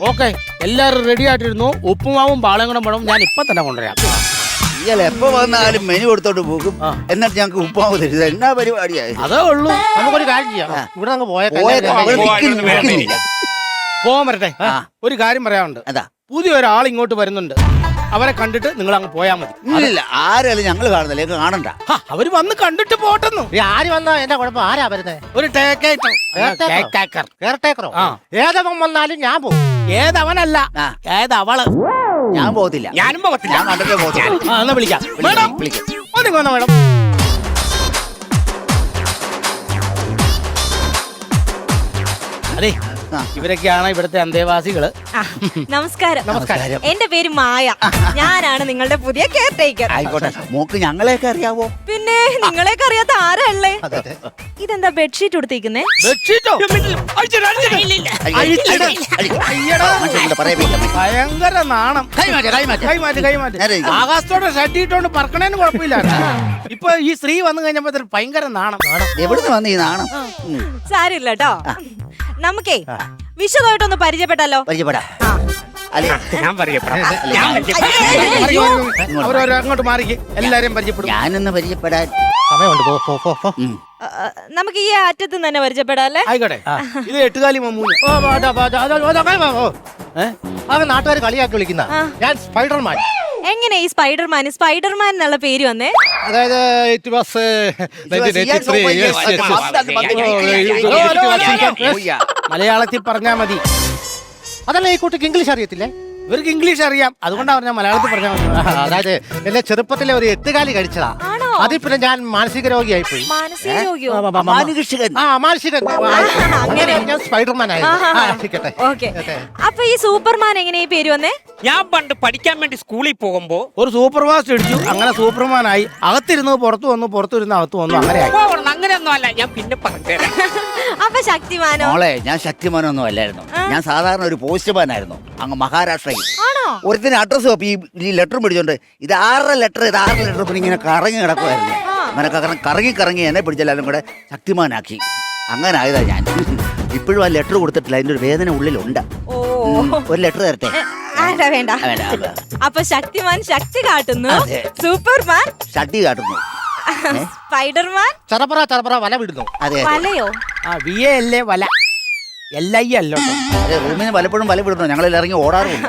ഓക്കെ, എല്ലാരും റെഡി ആയിട്ടിരുന്നു. ഉപ്പുമാവും പാളയംകുടം പഴവും ഞാൻ ഇപ്പൊ തന്നെ കൊണ്ടുവരാം. ഇയാൾ എപ്പോ വന്നാലും മെനു എടുത്തോണ്ട് പോകും, എന്നിട്ട് ഞങ്ങൾക്ക് ഉപ്പാവ് തരുത്. എന്നാ പരിപാടിയായി? അതേ ഉള്ളൂ. നമുക്കൊരു കാര്യം ചെയ്യാം, ഇവിടെ അങ്ങ് പോകാൻ വരട്ടെ. ഒരു കാര്യം പറയാനുണ്ട്. അതാ, പുതിയ ഒരാൾ ഇങ്ങോട്ട് വരുന്നുണ്ട്. അവരെ കണ്ടിട്ട് നിങ്ങൾ അങ്ങ് പോയാ മതി. ഇല്ല, ആരായാലും ഞങ്ങൾ കാണുന്നില്ല, കാണണ്ട. അവര് വന്ന് കണ്ടിട്ട് പോട്ടെന്നു. ആര് വന്നാ എന്താ കുഴപ്പം? ആരാ വരുന്നത്? ഒരു കെയർടേക്കറോ? ഏതവൻ വന്നാലും ഞാൻ പോകും. ഏതവനല്ല, ഏതവള്. ഞാൻ പോകത്തില്ല. ഞാനും പോകത്തില്ല. ഞാൻ കണ്ടിട്ടേ പോകത്തില്ല. എന്നാ വിളിക്കാം. മേഡം, ഒന്നിങ്ങ് വന്നോ മേഡം. അതെ, ഇവരൊക്കെയാണ് ഇവിടുത്തെ അന്തേവാസികള്. നമസ്കാരം. നമസ്കാരം. എന്റെ പേര് മായ. ഞാനാണ് നിങ്ങളുടെ പുതിയ കെയർ ടേക്കർ. ആയിക്കോട്ടെ. മോക്ക് ഞങ്ങളെയൊക്കെ അറിയാവോ? പിന്നെ നിങ്ങളെയൊക്കെ അറിയാത്ത ആരല്ലേ? ഇതെന്താ ബെഡ്ഷീറ്റ് കൊടുത്തിരിക്കുന്നേ? ബെഡ്ഷീറ്റോ? ഭയങ്കര നാണം. കൈമാറ്റ്. ആകാശത്തോടെ ഷട്ടിട്ടോണ്ട് പറക്കണേന് കുഴപ്പമില്ല. ഇപ്പൊ ഈ സ്ത്രീ വന്നു കഴിഞ്ഞപ്പോ ഭയങ്കര നാണം. എവിടുന്ന് വന്ന് ഈ നാണം? സാരില്ല കേട്ടോ. നമുക്കേ വിശദമായിട്ടൊന്ന് പരിചയപ്പെട്ടല്ലോ. പരിചയപ്പെടാം. ഞാൻ പറയപ്പെടാം. ഓരോരോ അങ്ങോട്ട് മാറിക്ക്, എല്ലാരെയും പരിചയപ്പെടും. ഞാനൊന്ന് പരിചയപ്പെടാൻ സമയമുണ്ട്. നമുക്ക് ഈ അറ്റത്ത് തന്നെ പരിചയപ്പെടാം അല്ലേ? ആയിക്കോട്ടെ. ഇത് എട്ടുകാലി മമ്മൂഞ്ഞ്. അത് നാട്ടുകാർ കളിയാക്കി വിളിക്കുന്ന ഞാൻ സ്പൈഡർമാൻ. എങ്ങനെ ഈ സ്പൈഡർമാൻ എന്നുള്ള പേര് വന്നേ? അതായത് മലയാളത്തിൽ പറഞ്ഞാ മതി. അതല്ല, ഈ കുട്ടിക്ക് ഇംഗ്ലീഷ് അറിയത്തില്ലേ? ഇവർക്ക് ഇംഗ്ലീഷ് അറിയാം, അതുകൊണ്ടാ പറഞ്ഞ മലയാളത്തിൽ പറഞ്ഞാൽ മതി. അതായത് എന്നെ ചെറുപ്പത്തിലെ ഒരു 8 കാലി കടിച്ചതാ. അതിൽ പിന്നെ ഞാൻ മാനസിക രോഗിയായി പോയി. മാനസിക രോഗിയോ? മാനസികൻ. ഞാൻ സ്പൈഡർമാൻ ആയിരിക്കട്ടെ. അപ്പൊ ഈ സൂപ്പർമാൻ എങ്ങനെ ഈ പേര് വന്നേ? ഞാൻ പണ്ട് പഠിക്കാൻ വേണ്ടി സ്കൂളിൽ പോകുമ്പോ ഒരു സൂപ്പർ ഫാസ്റ്റ് അടിച്ചു, അങ്ങനെ സൂപ്പർമാനായി. അകത്തിരുന്ന് പുറത്തു വന്നു, പുറത്തിരുന്ന് അകത്ത് വന്നു, അങ്ങനെ അങ്ങനെയൊന്നും അല്ല. ഞാൻ പിന്നെ പറഞ്ഞുതരാം. അപ്പൊ ശക്തിമാനോ? മോളെ, ഞാൻ ശക്തിമാനൊന്നും അല്ലായിരുന്നു. ഞാൻ സാധാരണ ഒരു പോസ്റ്റ്മാനായിരുന്നു, അങ്ങ് മഹാരാഷ്ട്രയിൽ. ഒരുത്തിന് അഡ്രസ് ഈ ലെറ്റർ പിടിച്ചോണ്ട് ഇത് 6 ലെറ്റർ പിന്നെ ഇങ്ങനെ കറങ്ങി കിടക്കുമായിരുന്നു. അങ്ങനെ കറങ്ങി എന്നെ പിടിച്ചെല്ലാരും കൂടെ ശക്തിമാനാക്കി. അങ്ങനെ ആയതാ ഞാൻ. ഇപ്പോഴും ആ ലെറ്റർ കൊടുത്തിട്ടില്ല, അതിന്റെ ഒരു വേദന ഉള്ളിലുണ്ട്. ഒരു ലെറ്റർ തരട്ടെ? വേണ്ട. അപ്പൊ ശക്തിമാൻ ശക്തി കാട്ടുന്നു, സൂപ്പർമാൻ ഷട്ടി കാട്ടുന്നു, സ്പൈഡർമാൻ ചറപറ വല വിടുന്നു. അതെ. വലയോ? അല്ലേ വല, LI അല്ലോ. റൂമിന് പലപ്പോഴും വല വിടുന്നു, ഞങ്ങളിൽ ഇറങ്ങി ഓടാറുണ്ട്.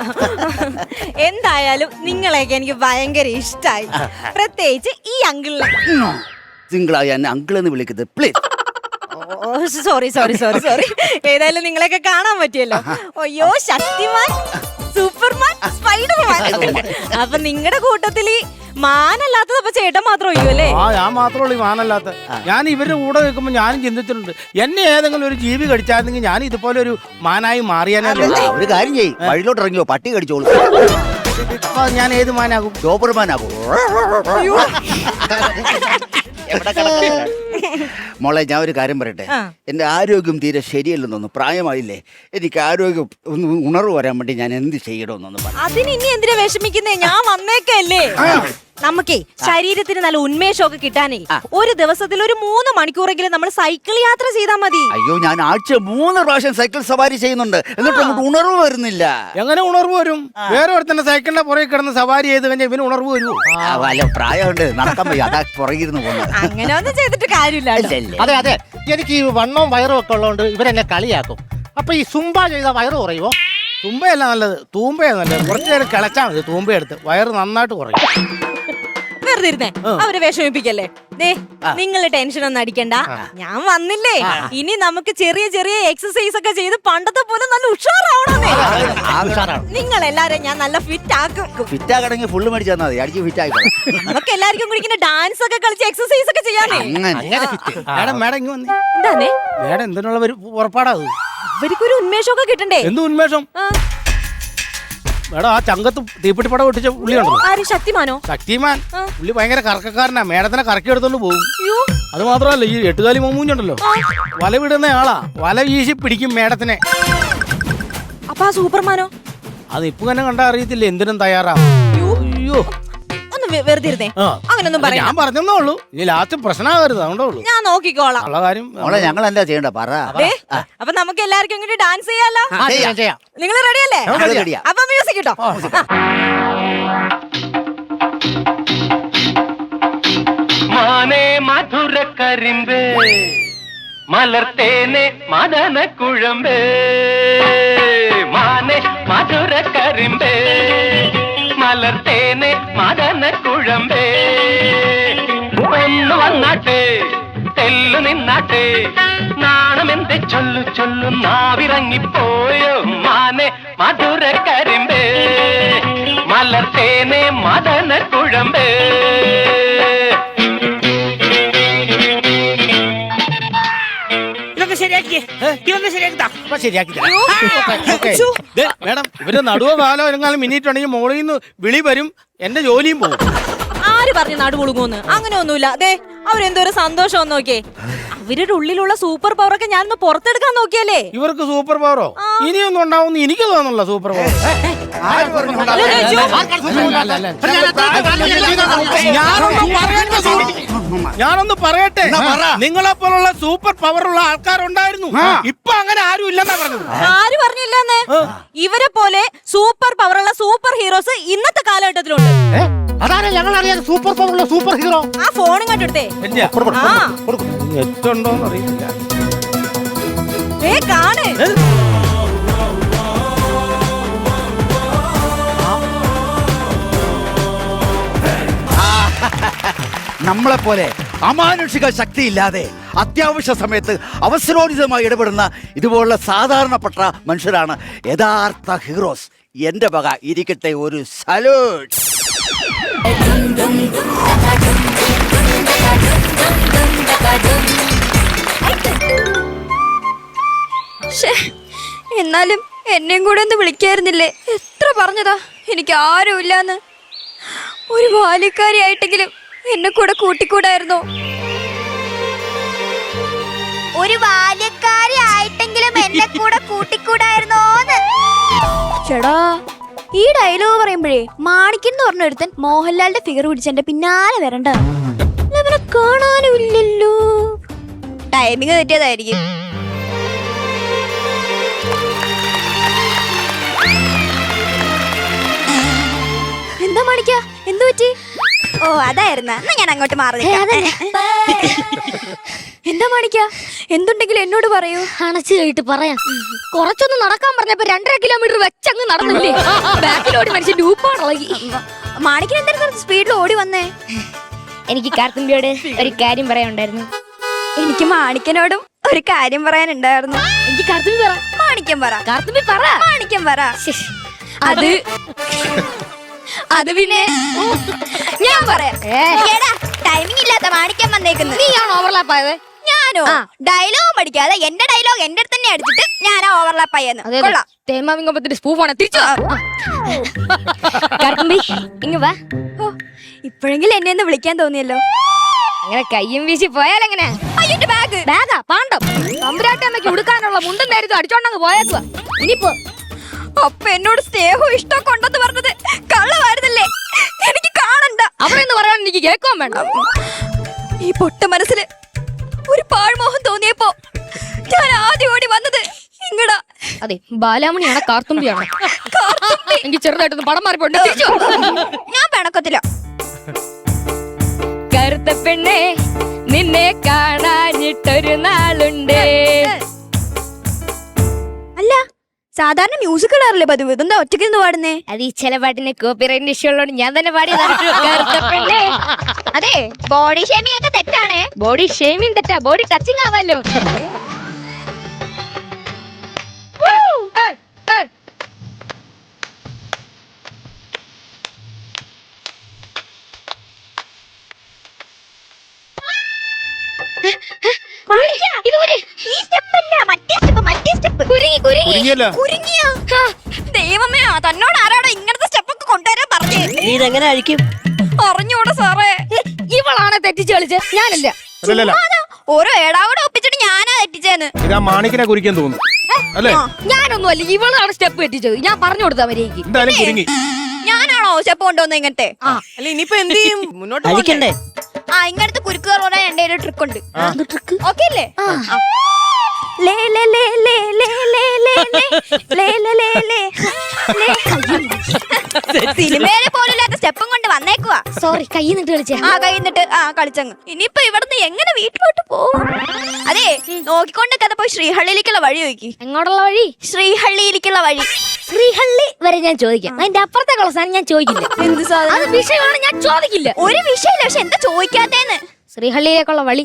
എന്തായാലും നിങ്ങളെയൊക്കെ എനിക്ക് ഭയങ്കര ഇഷ്ടായി, പ്രത്യേകിച്ച് ഈ അങ്കിളിനെ. സിംഗിളായി എന്നെ അങ്കിളെന്ന് വിളിക്കുന്നത് പ്ലീസ്. സോറി. ഏതായാലും നിങ്ങളെയൊക്കെ കാണാൻ പറ്റിയല്ലോ. അയ്യോ, ശക്തിമാൻ, സൂപ്പർമാൻ, സ്പൈഡർമാൻ. അപ്പൊ നിങ്ങളുടെ കൂട്ടത്തിൽ ഈ മാനല്ലാത്തത് അപ്പൊ ചേട്ടൻ മാത്രം ഒയ്യോ അല്ലേ? ഞാൻ മാത്രമേ മാനല്ലാത്ത. ഞാൻ ഇവരുടെ കൂടെ നിൽക്കുമ്പോ ഞാനും ചിന്തിച്ചിട്ടുണ്ട്, എന്നെ ഏതെങ്കിലും ഒരു ജീവി കടിച്ചായിരുന്നെങ്കിൽ ഞാൻ ഇതുപോലെ ഒരു മാനായി മാറിയാനല്ലേ. ഒരു കാര്യം ചെയ്യ്, വഴിയിലോട്ട് ഇറങ്ങിയോ, പട്ടി കടിച്ചോളൂ. ഞാൻ ഏത് മാനാകും? സൂപ്പർമാനാകും. മോളെ, ഞാൻ ഒരു കാര്യം പറയട്ടെ. എന്റെ ആരോഗ്യം തീരെ ശരിയല്ലെന്നൊന്ന്, പ്രായമായില്ലേ, എനിക്ക് ആരോഗ്യം ഉണർവ് വരാൻ വേണ്ടി ഞാൻ എന്ത് ചെയ്യണമെന്നൊന്ന് പറഞ്ഞു. അതിന് ഇനി എന്തിനാ വിഷമിക്കുന്നേ? ഞാൻ വന്നേക്കല്ലേ. നമുക്കേ ശരീരത്തിന് നല്ല ഉന്മേഷമൊക്കെ കിട്ടാനേ ഒരു ദിവസത്തിൽ ഒരു 3 മണിക്കൂറെങ്കിലും നമ്മൾ സൈക്കിൾ യാത്ര ചെയ്താൽ മതി. അയ്യോ, ഞാൻ ആഴ്ച 3 പ്രാവശ്യം സൈക്കിൾ സവാരി ചെയ്യുന്നുണ്ട്, എന്നിട്ട് നമുക്ക് ഉണർവ് വരുന്നില്ല. എങ്ങനെ ഉണർവ് വരും? വേറെ ഒരുത്തന്നെ സൈക്കിളിന്റെ പുറകെ കിടന്ന് സവാരി ചെയ്ത് കഴിഞ്ഞാൽ ഇവന് ഉണർവ് വരുമോ? അല്ല, പ്രായമുണ്ട്, നടക്കാൻ പോയി, അതാ പുറകിരുന്ന് പോകുന്നത്. അങ്ങനെ ഒന്നും ചെയ്തിട്ട് കാര്യമില്ല. അതെ, എനിക്ക് ഈ വണ്ണവും വയറും ഒക്കെ ഉള്ളതുകൊണ്ട് ഇവരെന്നെ കളിയാക്കും. അപ്പൊ ഈ സുംബ ചെയ്ത വയറ് കുറയുമോ? തുമ്പയല്ല നല്ലത്, തൂമ്പയാ നല്ലത്. കുറച്ചു നേരം കിളച്ചാൽ മതി തൂമ്പയെടുത്ത്, വയറ് നന്നായിട്ട് കുറയും. വെറുതെ ഇരുന്നേ അവരെ വിഷമിപ്പിക്കല്ലേ. നിങ്ങൾ ടെൻഷൻ ഒന്നും അടിക്കണ്ട, ഞാൻ വന്നില്ലേ. ഇനി നമുക്ക് ചെറിയ ചെറിയ എക്സസൈസ് ഒക്കെ ചെയ്ത് പണ്ടത്തെ പോലെ നല്ല ഉഷാറാവണമെന്നേ. നിങ്ങൾ എല്ലാരും ഞാൻ നല്ല ഫിറ്റ് ആക്കും. ഫിറ്റ് ആക്കണമെങ്കിൽ ഫുള്ള് മേടിച്ചു തന്നാൽ മതി, അടിച്ച് ഫിറ്റ് ആയിക്കോളാം. നമുക്ക് എല്ലാവർക്കും കൂടി ഇങ്ങനെ ഡാൻസ് ഒക്കെ കളിച്ച് എക്സസൈസ് ഒക്കെ ചെയ്യാനേ. മേഡം ഇങ്ങ് വന്നേ. എന്താന്നേ മേഡം എന്തിനുള്ള പുറപ്പാടാത്? ഇവർക്കൊരു ഉന്മേഷമൊക്കെ കിട്ടണ്ടേ. എന്ത് ഉന്മേഷം മേഡം? ആ ചങ്കത്ത് തീപ്പെട്ടി പടം ഒട്ടിച്ച പുള്ളിയുണ്ടല്ലോ, ആര്? ശക്തിമാനോ? ശക്തിമാൻ. പുള്ളി ഭയങ്കര കറക്കക്കാരനാ, മേഡത്തിനെ കറക്കി എടുത്തോണ്ട് പോകും. അത് മാത്രമല്ല, ഈ എട്ടുകാലി മമ്മൂഞ്ഞുണ്ടല്ലോ, വല വിടുന്ന ആളാ. വല വീശി പിടിക്കും മേഡത്തിനെ. അപ്പൊ ആ സൂപ്പർമാനോ? അത് ഇപ്പൊ തന്നെ കണ്ടാ അറിയത്തില്ല എന്തിനും തയ്യാറാ. അയ്യോ, ഒന്ന് വെറുതെ ഇരുന്നേ, അങ്ങനൊന്നും പറയാം. ഞാൻ പറഞ്ഞേ ഉള്ളൂ, ഇനി ലാസ്റ്റ് പ്രശ്നമാകരുത്, അതുകൊണ്ടേ ഉള്ളൂ. ഞാൻ നോക്കിക്കോളാം. ഉള്ള കാര്യം മോളെ ഞങ്ങൾ എന്താ ചെയ്യണ്ട പറ. അപ്പൊ നമുക്ക് എല്ലാവർക്കും ഇങ്ങനെ ഡാൻസ് ചെയ്യാലോ. നിങ്ങൾ റെഡിയല്ലേ? അപ്പൊ മ്യൂസിക് കിട്ടോ. മാനേ മധുര കരിമ്പേ മലർത്തേനെ മദന കുഴമ്പേ, മാനേ മധുര കരിമ്പേ മലർത്തേനെ മദന കുഴമ്പേ, പെണ്ണു വന്നാട്ടെ തെല്ലു നിന്നാട്ടെ, നാണമെന്തെ ചൊല്ലു ചൊല്ലു നാവിറങ്ങിപ്പോയോ, മാനേ മധുര കരിമ്പേ മലർത്തേനെ മദന കുഴമ്പേ. മേഡം, ഇവര് നടുവോ കാലോ എങ്ങാനും മിനിറ്റുണ്ടെങ്കിൽ മോളിൽ നിന്ന് വിളി വരും, എന്റെ ജോലിയും പോകും. ആര് പറഞ്ഞു നടുപുളുങ്ങൂന്ന്? അങ്ങനെ ഒന്നുമില്ല. അതെ, അവരെന്തോരം സന്തോഷം നോക്കിയേ. അവരുടെ ഉള്ളിലുള്ള സൂപ്പർ പവർ ഒക്കെ ഞാനൊന്ന് പുറത്തെടുക്കാൻ നോക്കിയല്ലേ. ഇവർക്ക് സൂപ്പർ പവറോ? ഇനിയൊന്നും ഉണ്ടാവുമെന്ന് എനിക്ക് തോന്നുന്നില്ല സൂപ്പർ പവർ. ഞാനൊന്ന് പറയട്ടെ, നിങ്ങളെപ്പോലുള്ള സൂപ്പർ പവറുള്ള ആൾക്കാരുണ്ടായിരുന്നു, ഇപ്പൊ അങ്ങനെ ആരും ഇല്ലെന്നാ പറഞ്ഞത്. ആര് പറഞ്ഞില്ലെന്ന്? ഇവരെ പോലെ സൂപ്പർ പവറുള്ള സൂപ്പർ ഹീറോസ് ഇന്നത്തെ കാലഘട്ടത്തിലുണ്ട്. അതാണ് ഞങ്ങൾ അറിയാൻ സൂപ്പർ പവറുള്ള സൂപ്പർ ഹീറോ. ആ ഫോണും കണ്ടെടുത്തേ. എത്തുണ്ടോന്ന് അറിയില്ല. കാണ്. നമ്മളെപ്പോലെ അമാനുഷിക ശക്തിയില്ലാതെ അത്യാവശ്യ സമയത്ത് അവസരോചിതമായി ഇടപെടുന്ന ഇതുപോലുള്ള സാധാരണപ്പെട്ട മനുഷ്യരാണ് യഥാർത്ഥ ഹീറോസ്. എന്റെ വക ഇരിക്കട്ടെ ഒരു സല്യൂട്ട്. എന്നാലും എന്നെയും കൂടെ ഒന്ന് വിളിക്കായിരുന്നില്ലേ? എത്ര പറഞ്ഞതാ എനിക്ക് ആരുമില്ലാന്ന്. ഒരു ബാല്യക്കാരിയായിട്ടെങ്കിലും എന്നെ കൂടെ കൂട്ടിക്കൂടായിരുന്നോ? ഒരു ബാല്യക്കാരിയായിട്ടെങ്കിലും എന്നെ കൂടെ കൂട്ടിക്കൂടായിരുന്നോന്ന്. ചേടാ, ഈ ഡയലോഗ് പറയുമ്പോഴേ മാണിക്കൻ എന്ന് പറഞ്ഞ ഒരുത്തൻ മോഹൻലാലിന്റെ ഫിഗർ പിടിച്ച് എന്റെ പിന്നാലെ വരണ്ട. അവനെ കാണാനും ഇല്ലല്ലോ. ടൈമിങ് തെറ്റിയതായിരിക്കും. എന്താ മാണിക്ക, എന്തു പറ്റി? ഓ അതായിരുന്ന, എന്നാ ഞാൻ അങ്ങോട്ട് മാറി. എന്താ മാണിക്ക, എന്തുണ്ടെങ്കിലും എന്നോട് പറയൂ. അണച്ചു കഴിഞ്ഞിട്ട് പറയാം. കുറച്ചൊന്ന് നടക്കാൻ പറഞ്ഞപ്പോ 2.5 കിലോമീറ്റർ വെച്ചങ്ങ് നടന്നില്ലേ? ബാക്കിലോടി മനുഷ്യൻ ഡൂപ്പാണുള്ളി. മാണിക്കൻ എന്തായിരുന്നു സ്പീഡിൽ ഓടി വന്നേ? എനിക്ക് കാർത്തുമ്പിയോട് ഒരു കാര്യം പറയാനുണ്ടായിരുന്നു. എനിക്ക് മാണിക്കനോടും ഒരു കാര്യം പറയാനുണ്ടായിരുന്നു. എനിക്ക് കാർത്തുമ്പി പറ. മാണിക്യം പറ. കാർത്തുമ്പി പറ. മാണിക്യം പറ. അത് പിന്നെ ഞാൻ പറയാം. ടൈമിംഗ് ഇല്ലാത്ത മാണിക്യം വന്നേക്കുന്നു. നീയാണോ ഓവർലാപ്പ് ആയത്? ഞാനോ? ഡയലോഗ് പഠിക്കാതെ എന്റെ ഡയലോഗ് എന്റെ അടുത്ത് തന്നെ അടിച്ചിട്ട് ഞാനാ ഓവർലാപ്പ് ആയെന്ന്. കൊള്ളാം. തേമാവിങ്കമ്പത്തിന്റെ സ്പൂഫാണ്. തിരിച്ചു കാർത്തുമ്പി ഇങ്ങ് വാ. ഇപ്പോഴെങ്കിലും എന്നെ ഒന്ന് വിളിക്കാൻ തോന്നിയല്ലോ. അങ്ങനെ കയ്യും വീശി പോയാലെങ്ങനെ? ബാഗാ പാണ്ടം. തമ്പുരാട്ടമ്മയ്ക്ക് ഉടുക്കാനുള്ള മുണ്ടും നേരത്തും അടിച്ചോണ്ടങ്ങ് പോയേക്കുക. ഇനിയിപ്പോ അപ്പൊ എന്നോട് സ്നേഹവും ഇഷ്ടമൊക്കെ ഉണ്ടെന്ന് പറഞ്ഞത് കള്ളമായിരുന്നല്ലേ? എനിക്ക് കാണണ്ട. അവരെന്ന് പറയാൻ എനിക്ക് കേൾക്കാൻ വേണ്ട. ഈ പൊട്ട മനസ്സിൽ ഒരു പാഴ്മോഹം തോന്നിയപ്പോ ഞാൻ ആദ്യം ഓടി വന്നത് ഇങ്ങടാ. അതെ, ബാലാമണിയാണ് കാർത്തുമ്പിയാണ്. എനിക്ക് ചെറുതായിട്ടൊന്ന് പടം മാറിപ്പോണ്ട്. ഞാൻ പിണക്കത്തില്ല. കറുത്ത പെണ്ണെ നിന്നെ കാണാനിട്ടൊരു നാളുണ്ട്. അല്ല, സാധാരണ മ്യൂസിക് ഇടാറില്ലേ പതിവ്? ഇതെന്താ ഒറ്റയ്ക്ക് നിന്ന് പാടുന്നേ? അത് ഈ ചില പാട്ടിന് കോപ്പിറൈറ്റ് ഇഷ്യൂ ഉള്ളതുകൊണ്ട് ഞാൻ തന്നെ പാടിയതാണ്. കറുത്തപ്പെണ്ണേ. അതെ, ബോഡി ഷേമിംഗ് ഒക്കെ തെറ്റാണ്. ബോഡി ഷേമിംഗ് തെറ്റാ, ബോഡി ടച്ചിങ് ആവാലോ. ദൈവമേ, തന്നോട് ആരാടോ ഇങ്ങനത്തെ സ്റ്റെപ്പൊക്കെ കൊണ്ടുവരാൻ പറഞ്ഞേ? നീ ഇതെങ്ങനെ അഴിക്കും? അറിഞ്ഞൂടാ സാറേ. ഇവളാണ് തെറ്റിച്ച് കളിച്ചത്, ഞാനല്ല. ഓരോ ഏടാവോടെ ഒപ്പിച്ചിട്ട് ഞാനാ തെറ്റിച്ചേന്ന്. ഇതാ മാണിക്കിനെ കുരിക്കാൻ തോന്നുന്നു അല്ലേ? ഞാനൊന്നും അല്ല, ഇവളാണ് സ്റ്റെപ്പ് തെറ്റിച്ചത്. ഞാൻ പറഞ്ഞു കൊടുത്താ മര്യാദയ്ക്ക്. എന്തായാലും കുരുങ്ങി. ഞാനാണോ സ്റ്റെപ്പ് കൊണ്ടുവന്ന ഇങ്ങനത്തെ? അല്ല ഇനിയിപ്പോ എന്ത് ചെയ്യും? മുന്നോട്ട് അഴിക്കണ്ടേ? ഇങ്ങനത്തെ കുരുക്ക് പറയാൻ എന്റെ ഒരു ട്രിക്ക് ഉണ്ട്. ഓക്കെ അല്ലേ? ലേ ലേ ലേ ലേ ലേ ലേ ലേ ലേ ലേ ലേ ലേ. സിനിമയിലെ പോലില്ലാത്ത സ്റ്റെപ്പും കൊണ്ട് വന്നേക്കുവാ. സോറി, കൈ നിന്നിട്ട് കളിച്ചേ. കൈ നിന്നിട്ട് കളിച്ചങ്ങ്. ഇനിയിപ്പൊ ഇവിടുന്ന് എങ്ങനെ വീട്ടിലോട്ട് പോവും? അതെ, നോക്കിക്കൊണ്ടൊക്കെ പോയി ശ്രീഹള്ളിയിലേക്കുള്ള വഴി ചോദിക്കും. എങ്ങോട്ടുള്ള വഴി? ശ്രീഹള്ളിയിലേക്കുള്ള വഴി. ശ്രീഹള്ളി വരെ ഞാൻ ചോദിക്കാം, അതിന്റെ അപ്പുറത്തേക്കുള്ള സാധനം ഞാൻ ചോദിക്കില്ല. എന്ത് സാധനം? അത് വിഷയമാണ്, ഞാൻ ചോദിക്കില്ല. ഒരു വിഷയമില്ല, പക്ഷെ എന്താ ചോദിക്കാത്തേന്ന്? ശ്രീഹള്ളിയിലേക്കുള്ള വഴി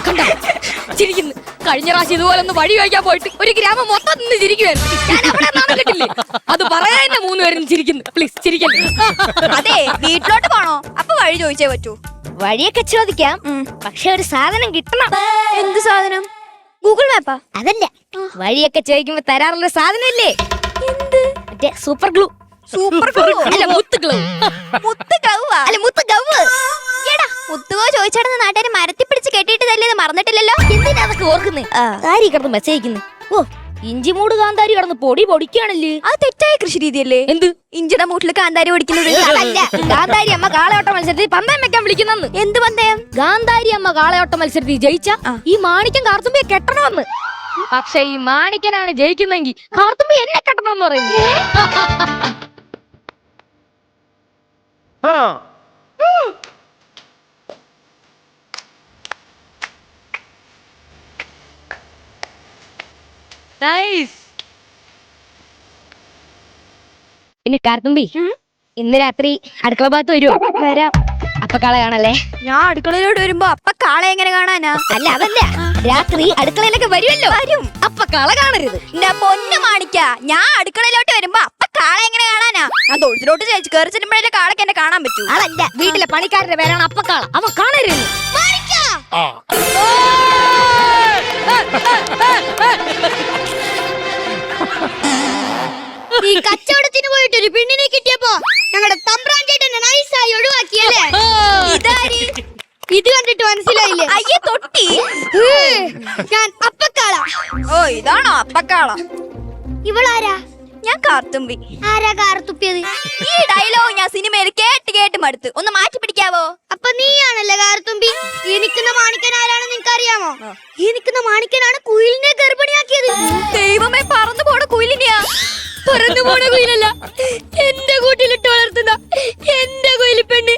കണ്ടോ? ചിരിക്കുന്നു. കഴിഞ്ഞ പ്രാവശ്യം ഇതുപോലെ ഒന്ന് വഴി കഴിക്കാൻ പോയിട്ട് ഒരു ഗ്രാമം മൊത്തം നിന്ന് ചിരിക്കുവായിരുന്നു. ഞാൻ അവിടെ നാണം കിട്ടില്ലേ? അത് പറയാൻ തന്നെ 3 പേരും ചിരിക്കുന്നു. പ്ലീസ് ചിരിക്കല്ലേ. അതെ, വീട്ടിലോട്ട് പോണോ? അപ്പൊ വഴി ചോദിച്ചേ പറ്റൂ. വഴിയൊക്കെ ചോദിക്കാം, പക്ഷെ ഒരു സാധനം കിട്ടണം. എന്ത് സാധനം? ഗൂഗിൾ മാപ്പാ? അതല്ല, വഴിയൊക്കെ ചോദിക്കുമ്പോ തരാറുള്ള സാധനം ഇല്ലേ? എന്ത്? മറ്റേ സൂപ്പർ ഗ്ലൂ. സൂപ്പർ ഗ്ലൂ അല്ല, മുത്ത് ഗ്ലൂ. മുത്ത് ഗൗവാ? അല്ല, മുത്ത് ഗവ്. എടാ, മുത്തുകോ ചോദിച്ചാടുന്ന നാട്ടുകാർ മരത്തിൽ പിടിച്ച് കെട്ടിയിട്ട് തല്ലിയത് മറന്നിട്ടില്ലല്ലോ. എന്തിനാ അതൊക്കെ ഓർക്കുന്നേ? ആരി കിടന്ന് മെസ്സേജ് അയക്കുന്നേ? ഓ, ഇഞ്ചി മൂട് കാന്താരി കിടന്ന് പൊടി പൊടിക്കാണല്ലേ. അത് തെറ്റായ കൃഷി രീതിയല്ലേ? എന്ത്? ഇഞ്ചിയുടെ മൂട്ടില് കാന്താരി പൊടിക്കുന്നത്? അതല്ല, ഗാന്ധാരി അമ്മ കാളയോട്ട മത്സരത്തിൽ പന്തയം വെക്കാൻ വിളിക്കുന്നെന്ന്. എന്ത് പന്തയം? ഗാന്ധാരി അമ്മ കാളയോട്ട മത്സരത്തിൽ ജയിച്ച ഈ മാണിക്യം കാർത്തുമ്പിയെ കെട്ടണമെന്ന്. പക്ഷെ ഈ മാണിക്കനാണ് ജയിക്കുന്നെങ്കിൽ കാർത്തുമ്പി എന്നെ കെട്ടണമെന്ന് പറയുന്നു. പിന്നെ കാർത്തുമ്പി, ഇന്ന് രാത്രി അടുക്കള ഭാഗത്ത് വരുമോ? വരാം. അപ്പ കാള കാണല്ലേ? ഞാൻ അടുക്കളയിലോട്ട് വരുമ്പോ അപ്പ കാളെ എങ്ങനെ കാണാനാ? അല്ല, അതല്ല, രാത്രി അടുക്കളയിലൊക്കെ വരുമല്ലോ. വരും. അപ്പ കാള കാണരുത്. എന്റെ പൊന്നു മാണിക്ക, ഞാൻ അടുക്കളയിലോട്ട് വരുമ്പോ അപ്പ കാളെ എങ്ങനെ കാണാനാ? ഞാൻ തൊഴുത്തിലോട്ട് ചേച്ചി കയറി ചെല്ലുമ്പോഴേ കാളക്ക് എന്നെ കാണാൻ പറ്റൂ. അതല്ല, വീട്ടിലെ പണിക്കാരന്റെ പേരാണ് അപ്പക്കാള. അവൻ കാണരുത്. ഈ കച്ചവടത്തിന് പോയിട്ട് ഒരു പെണ്ണിനെ കിട്ടിയപ്പോ ഞങ്ങളുടെ തമ്പ്രാൻ ചേട്ടനെ നൈസായി ഒഴിവാക്കിയല്ലേ? ഇതാരി? ഇത് കണ്ടിട്ട് മനസ്സിലായില്ലേ? അയ്യേ തൊട്ടി. ഞാൻ അപ്പക്കാള. ഓ, ഇതാണോ അപ്പക്കാള? ഇവളാരാ? ഞാൻ കാർത്തുമ്പി. ആരാ കാർത്തുപ്പിയത്? ഈ ഡയലോഗ് ഞാൻ സിനിമയിൽ കേട്ട് കേട്ട് മടുത്ത്. ഒന്ന് മാറ്റി പിടിക്കാവോ? അപ്പൊ നീയാണല്ലേ കാർത്തുമ്പി? ഈ നിൽക്കുന്ന മാണിക്കൻ ആരാണെന്ന് നിനക്ക് അറിയാമോ? ഈ നിൽക്കുന്ന മാണിക്കനാണ് കുയിലിനെ ഗർഭിണിയാക്കിയത്. ദൈവമേ, പറന്നു പോണ കുയിലിനെയാ? പറന്നു പോണ കുയിലല്ല, എന്റെ കൂട്ടിലിട്ട് വളർത്തുന്ന എന്റെ കുയിലി പെണ്ണ്.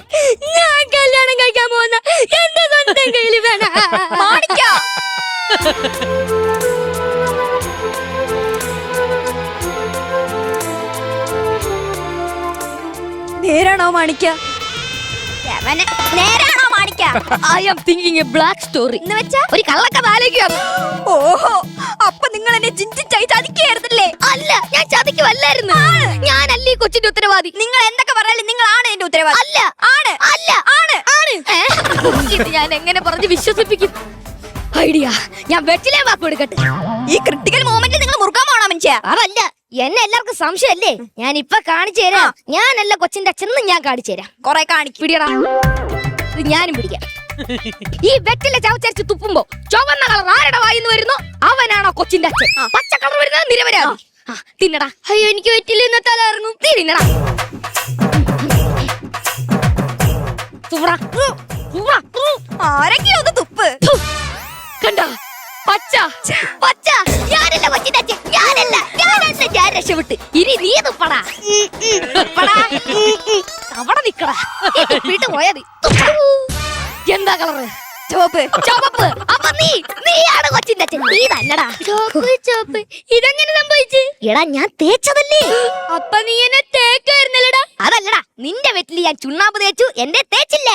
ഞാൻ കല്യാണം കഴിക്കാൻ പോകുന്ന എന്റെ സ്വന്തം കുയിലി പെണ്ണ മാണിക്ക. നേരാണോ മാണിക്ക? നേരാണോ മാണിക്ക? I am thinking a black story. എന്ന് വെച്ചാ ഒരു കള്ളക്കഥ ആലോചിക്കാം. ഓഹോ, അപ്പൊ നിങ്ങൾ എന്നെ ചിഞ്ചിച്ചായി ചതിക്കായിരുന്നല്ലേ? അല്ല, ഞാൻ ചതിക്കുമല്ലായിരുന്നു. ഞാനല്ലേ ഈ കൊച്ചിന്റെ ഉത്തരവാദി. നിങ്ങൾ എന്തൊക്കെ പറയാലും നിങ്ങളാണ് എന്റെ ഉത്തരവാദി. അല്ല, ആണ്. അല്ല, ആണ്. ആണ്. ഇത് ഞാൻ എങ്ങനെ പറഞ്ഞ് വിശ്വസിപ്പിക്കും? ഐഡിയ, ഞാൻ വെറ്റിലെ വാക്ക് കൊടുക്കട്ടെ. ഈ ക്രിട്ടിക്കൽ മൊമെന്റ് നിങ്ങൾ മുറുക്കാൻ പോണോ മനുഷ്യ? അതല്ല, എന്നെ എല്ലാവർക്കും സംശയമല്ലേ? ഞാൻ ഇപ്പൊ കാണിച്ചു തരാം. ഞാനല്ല കൊച്ചിന്റെ അച്ഛന്ന് ഞാൻ കാണിച്ചു തരാം. കൊറേ കാണിക്കും. പിടിയടാ, ഇത് ഞാനും പിടിക്കാം. ഈ വെറ്റിലെ ചവച്ചരിച്ച് തുപ്പുമ്പോ ചുവന്ന കളർ ആരുടെ വായിന്ന് വരുന്നു അവനാണോ കൊച്ചിന്റെ അച്ഛൻ. പച്ച കളർ വരുന്നത് നിരവരാതി. തിന്നടാ. അയ്യോ, എനിക്ക് വെറ്റില്ല ഇന്ന് തല ഇറങ്ങും. നീ തിന്നടാ. ആരെങ്കിലും ഒന്ന് തുപ്പ്. കണ്ട, പച്ച പച്ച. ഞാനല്ല കൊച്ചിന്റെ അച്ഛൻ. ഞാനല്ല, ഞാനല്ല. ഞാൻ രക്ഷപ്പെട്ട്. ഇനി നീ തുപ്പടാ. അവിടെ നിക്കടാ. വീട്ടു പോയാ നീ. എന്താ കളറ്? ചുവപ്പ് ചുവപ്പ്. അപ്പൊ നീയാണ് കൊച്ചിന്റെ അച്ഛൻ. നീ തന്നെടാ. ചോപ്പ് ഇതെങ്ങനെ സംഭവിച്ചു? എടാ ഞാൻ തേച്ചതല്ലേ. അപ്പൊ നീ എന്നെ തേക്കായിരുന്നല്ലടാ. അതല്ലടാ, നിന്റെ വെറ്റില് ഞാൻ ചുണ്ണാമ്പ് തേച്ചു, എന്റെ തേച്ചില്ല.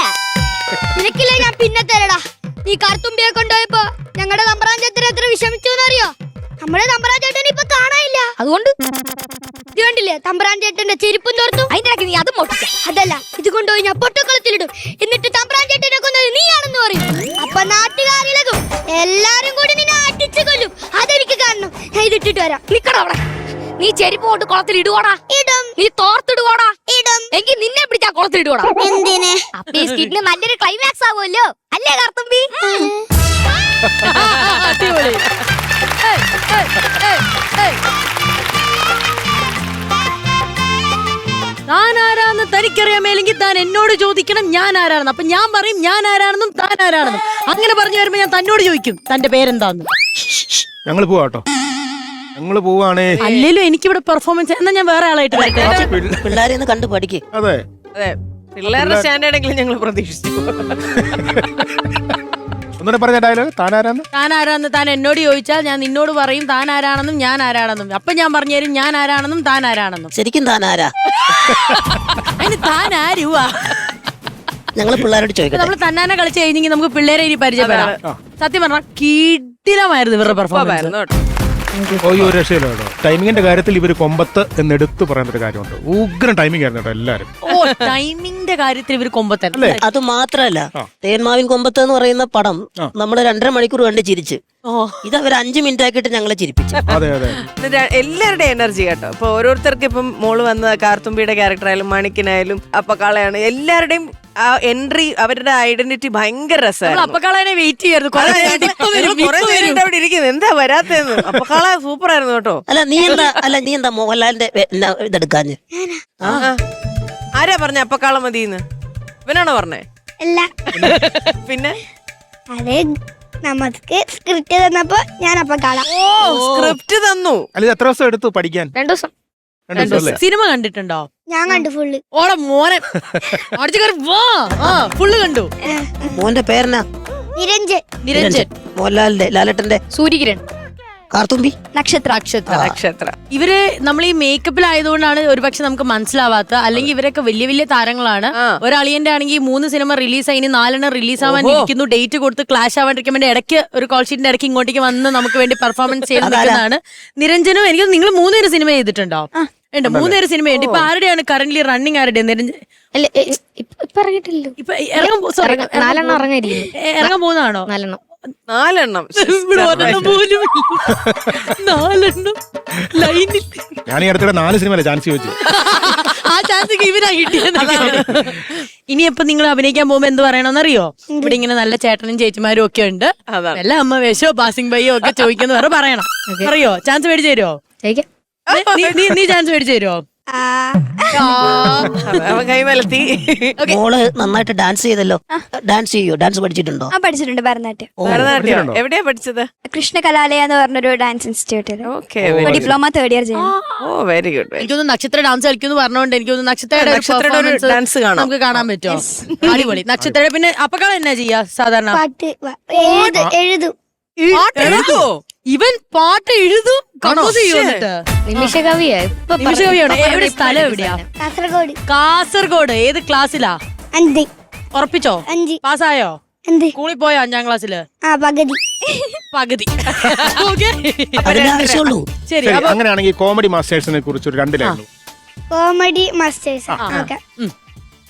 നിനക്കില്ലേ ഞാൻ പിന്നെ തരടാ. നീ കാർത്തുമ്പിയെ കൊണ്ടുപോയപ്പോ ഞങ്ങളുടെ തമ്പ്രാൻ ചേട്ടൻ എത്ര വിഷമിച്ചു എന്നറിയോ? നമ്മുടെ തമ്പ്രാൻ ചേട്ടൻ ഇപ്പൊ കാണാനില്ല. അതുകൊണ്ട് ഇത് കണ്ടില്ലേ തമ്പ്രാൻ ചേട്ടന്റെ ചെരുപ്പും തോർത്തു. അതിന്റെ ഇടയ്ക്ക് നീ അതും പൊട്ടിച്ച. അതല്ല, ഇത് കൊണ്ടുപോയി ഞാൻ പൊട്ടക്കുളത്തിലിടും. എന്നിട്ട് തമ്പ്രാൻ ചേട്ടനെ കൊന്നത് നീയാണെന്ന് പറയും. അപ്പൊ നാട്ടുകാരിലതും എല്ലാരും കൂടി നിന്നെ അടിച്ചു കൊല്ലും. അതെനിക്ക് കാണണം. ഞാൻ ഇതിട്ടിട്ട് വരാം. നിക്കടാ അവിടെ. നീ ചെരുപ്പ് കൊണ്ട് കുളത്തിൽ ഇടുവാടാ. ഇടും. നീ തോർത്തിടുവാടാ. ഇടും. എങ്കിൽ നിന്നെ പിടിച്ചാ കുളത്തിൽ ഇടുവാടാ. എന്തിന്? അപ്പൊ ഈ സ്കിറ്റിന് നല്ലൊരു ക്ലൈമാക്സ് ആവുമല്ലോ അല്ലേ കാർത്തുമ്പി? അടിപൊളി. താൻ ആരാന്ന് തനിക്കറിയാമേലെങ്കിൽ താൻ എന്നോട് ചോദിക്കണം ഞാൻ ആരാണെന്ന്. അപ്പൊ ഞാൻ പറയും ഞാൻ ആരാണെന്നും താൻ ആരാണെന്നും. അങ്ങനെ പറഞ്ഞു വരുമ്പോ ഞാൻ തന്നോട് ചോദിക്കും തന്റെ പേരെന്താന്ന്. ഞങ്ങൾ പോവാട്ടോ, ഞങ്ങള് പോവാണേ. അല്ലേലും എനിക്കിവിടെ പെർഫോമൻസ് എന്നാ ഞാൻ വേറെ ആളായിട്ട് വരട്ടെ. പിള്ളേരെ ഒന്ന് കണ്ടു പഠിക്കും. അതെ അതെ, പിള്ളേരുടെ സ്റ്റാൻഡേർഡെങ്കിലും ഞങ്ങൾ പ്രതീക്ഷിച്ചു. ഒന്നുകൂടെ പറഞ്ഞ ഡയലോഗ്, താനാരാന്ന്. താൻ ആരാന്ന് താൻ എന്നോട് ചോദിച്ചാൽ ഞാൻ നിന്നോട് പറയും താൻ ആരാണെന്നും ഞാൻ ആരാണെന്നും. അപ്പൊ ഞാൻ പറഞ്ഞു തരും ഞാൻ ആരാണെന്നും താൻ ആരാണെന്നും. ശരിക്കും താൻ ആരാ? അതിന് താൻ ആരുവാ? ഞങ്ങൾ പിള്ളേരോട് ചോദിക്കട്ടെ. നമ്മള് തന്നാനെ കളിച്ച് കഴിഞ്ഞെങ്കിൽ നമുക്ക് പിള്ളേരെ ഇനി പരിചയപ്പെടാം. സത്യം പറഞ്ഞാൽ കീടിലമായിരുന്നു ഇവരുടെ പെർഫോമൻസ്. ഒരു രക്ഷയില്ല കേട്ടോ. ടൈമിങ്ങിന്റെ കാര്യത്തിൽ ഇവര് കൊമ്പത്ത് എന്ന് എടുത്തു പറയുന്ന ഒരു കാര്യമുണ്ട്. ഉഗ്രം ടൈമിംഗ് ആയിരുന്നു കേട്ടോ എല്ലാരും. ഓ, ടൈമിങ്ങിന്റെ കാര്യത്തിൽ ഇവർ കൊമ്പത്തല്ലേ. അത് മാത്രല്ല, തേന്മാവിൻ കൊമ്പത്ത് എന്ന് പറയുന്ന പടം നമ്മള് 2.5 മണിക്കൂർ കണ്ട് ചിരിച്ച്. ഇത് അവർ 5 മിനിറ്റ് ആക്കിയിട്ട് ഞങ്ങളെ ചിരിപ്പിച്ചു. അതെ അതെ, എല്ലാവരുടെയും എനർജി കേട്ടോ. ഇപ്പൊ ഓരോരുത്തർക്ക് ഇപ്പം മോള് വന്ന കാർത്തുമ്പിയുടെ ക്യാരക്ടറായാലും മണിക്കിനായാലും അപ്പക്കാളയാണ് എല്ലാവരുടെയും ആ എൻട്രി, അവരുടെ ഐഡന്റിറ്റി ഭയങ്കര രസമായിരുന്നു. അപ്പക്കാളെ വെയിറ്റ് ചെയ്യായിരുന്നു. അവിടെ ഇരിക്കുന്നത് എന്താ വരാത്തെന്ന്. അപ്പക്കാള സൂപ്പർ ആയിരുന്നു കേട്ടോ. നീ എന്താ മോഹൻലാലിന്റെ ഇതെടുക്കാഞ്ഞ്? ആരാ പറഞ്ഞ അപ്പക്കാള മതിന്ന്? ഇവനാണോ പറഞ്ഞേ? അല്ല, പിന്നെ അതെ, നമുക്ക് സ്ക്രിപ്റ്റ് തന്നപ്പോ ഞാൻ അപ്പക്കാള. സ്ക്രിപ്റ്റ് തന്നു. അല്ല, എത്ര ദിവസം എടുത്തു പഠിക്കാൻ? 2 ദിവസം. സിനിമ കണ്ടിട്ടുണ്ടോ? ഞാൻ കണ്ടു ഫുള്ള്. ഓളെ മോനെ ഫുള്ള് കണ്ടു. മോന്റെ പേരെന്നാ? നിരഞ്ജൻ. നിരഞ്ജൻ. മോഹൻലാലിന്റെ, ലാലേട്ടന്റെ? സൂര്യകിരൺ. കാർത്തുമ്പി? നക്ഷത്ര. ഇവര് നമ്മൾ ഈ മേക്കപ്പിലായതുകൊണ്ടാണ് ഒരുപക്ഷെ നമുക്ക് മനസ്സിലാവാത്ത. അല്ലെങ്കിൽ ഇവരൊക്കെ വലിയ വലിയ താരങ്ങളാണ്. ഒരളിയന്റെ ആണെങ്കിൽ 3 സിനിമ റിലീസായി, ഇനി 4 റിലീസ് ആവാൻ ഇരിക്കുന്നു. ഡേറ്റ് കൊടുത്ത് ക്ലാഷ് ആവാണ്ടിരിക്കാൻ വേണ്ടി ഇടയ്ക്ക് ഒരു കോൾ ഷീറ്റിന്റെ ഇടയ്ക്ക് ഇങ്ങോട്ടേക്ക് വന്ന് നമുക്ക് വേണ്ടി പെർഫോമൻസ് ചെയ്ത് നിൽക്കുന്നതാണ് നിരഞ്ജനും. എനിക്ക് നിങ്ങൾ 3 പേര് സിനിമ ചെയ്തിട്ടുണ്ടോ? ഉണ്ട്, 3 പേര് സിനിമയുണ്ട്. ഇപ്പൊ ആരുടെയാണ് കറന്റ് റണ്ണിങ്? ആരുടെ? നിരഞ്ജൻ ഇപ്പൊ ഇറങ്ങിയിട്ടില്ലല്ലോ. ഇപ്പൊ ഇറങ്ങാൻ പോകുന്നതാണോ? 4 ലൈനിൽ. ഞാൻ ഈ അടുത്തിടെ 4 സിനിമ ചാൻസ് ചോദിച്ചു. ആ ചാൻസ് ഇവരാ കിട്ടിയത്. ഇനി എപ്പൊ നിങ്ങൾ അഭിനയിക്കാൻ പോകുമ്പോ എന്ത് പറയണമെന്നറിയോ? ഇവിടെ ഇങ്ങനെ നല്ല ചേട്ടനും ചേച്ചിമാരും ഒക്കെ ഉണ്ട്, എല്ലാ അമ്മ വേഷോ പാസിംഗ് ബൈയോ ഒക്കെ ചോദിക്കുന്ന വേറെ പറയണം. അറിയോ? ചാൻസ് മേടിച്ചു തരുമോ? നീ ചാൻസ് മേടിച്ചു തരുമോ? കൈമലത്തി. മോള് നന്നായിട്ട് ഡാൻസ് ചെയ്തല്ലോ. ഡാൻസ് ചെയ്യോ? ഡാൻസ് പഠിച്ചിട്ടുണ്ടോ? പഠിച്ചിട്ടുണ്ട്, ഭരതനാട്യം. ഭരതനാട്യം എവിടെയാ പഠിച്ചത്? കൃഷ്ണ കലാലയ എന്ന് പറഞ്ഞൊരു ഡാൻസ് ഇൻസ്റ്റിറ്റ്യൂട്ടിൽ. ഡിപ്ലോമ 3rd ഇയർ ചെയ്യുന്നു. ഓ, വെരി ഗുഡ്. എനിക്കൊന്ന് നക്ഷത്ര ഡാൻസ് കളിക്കുന്നു പറഞ്ഞോണ്ട് എനിക്കൊന്ന് നക്ഷത്രയുടെ ഡാൻസ് കാണാം, നമുക്ക് കാണാൻ പറ്റുമോ? അടിപൊളി. നക്ഷത്ര. പിന്നെ അപ്പക്കാൾ എന്നാ ചെയ്യാ സാധാരണ? എഴുതും. ഇവൻ പാട്ട് എഴുതും, കമ്പോസ് ചെയ്യും. നിമിഷകവിയാ. നിമിഷകവിയാണ്. എവിടെ സ്ഥലം? എവിടെയാ? കാസർഗോഡ്. കാസർഗോഡ്. ഏത് ക്ലാസ്സിലാ? 5. ഉറപ്പിച്ചോ? 5. പാസ്സായോ? സ്കൂളിൽ പോയോ 5ാം ക്ലാസ്സില്? പകുതി. ശരി, അങ്ങനെയാണെങ്കിൽ കോമഡി മാസ്റ്റേഴ്സിനെ കുറിച്ച് ഒരു 2 ലൈൻ. Comedy masters.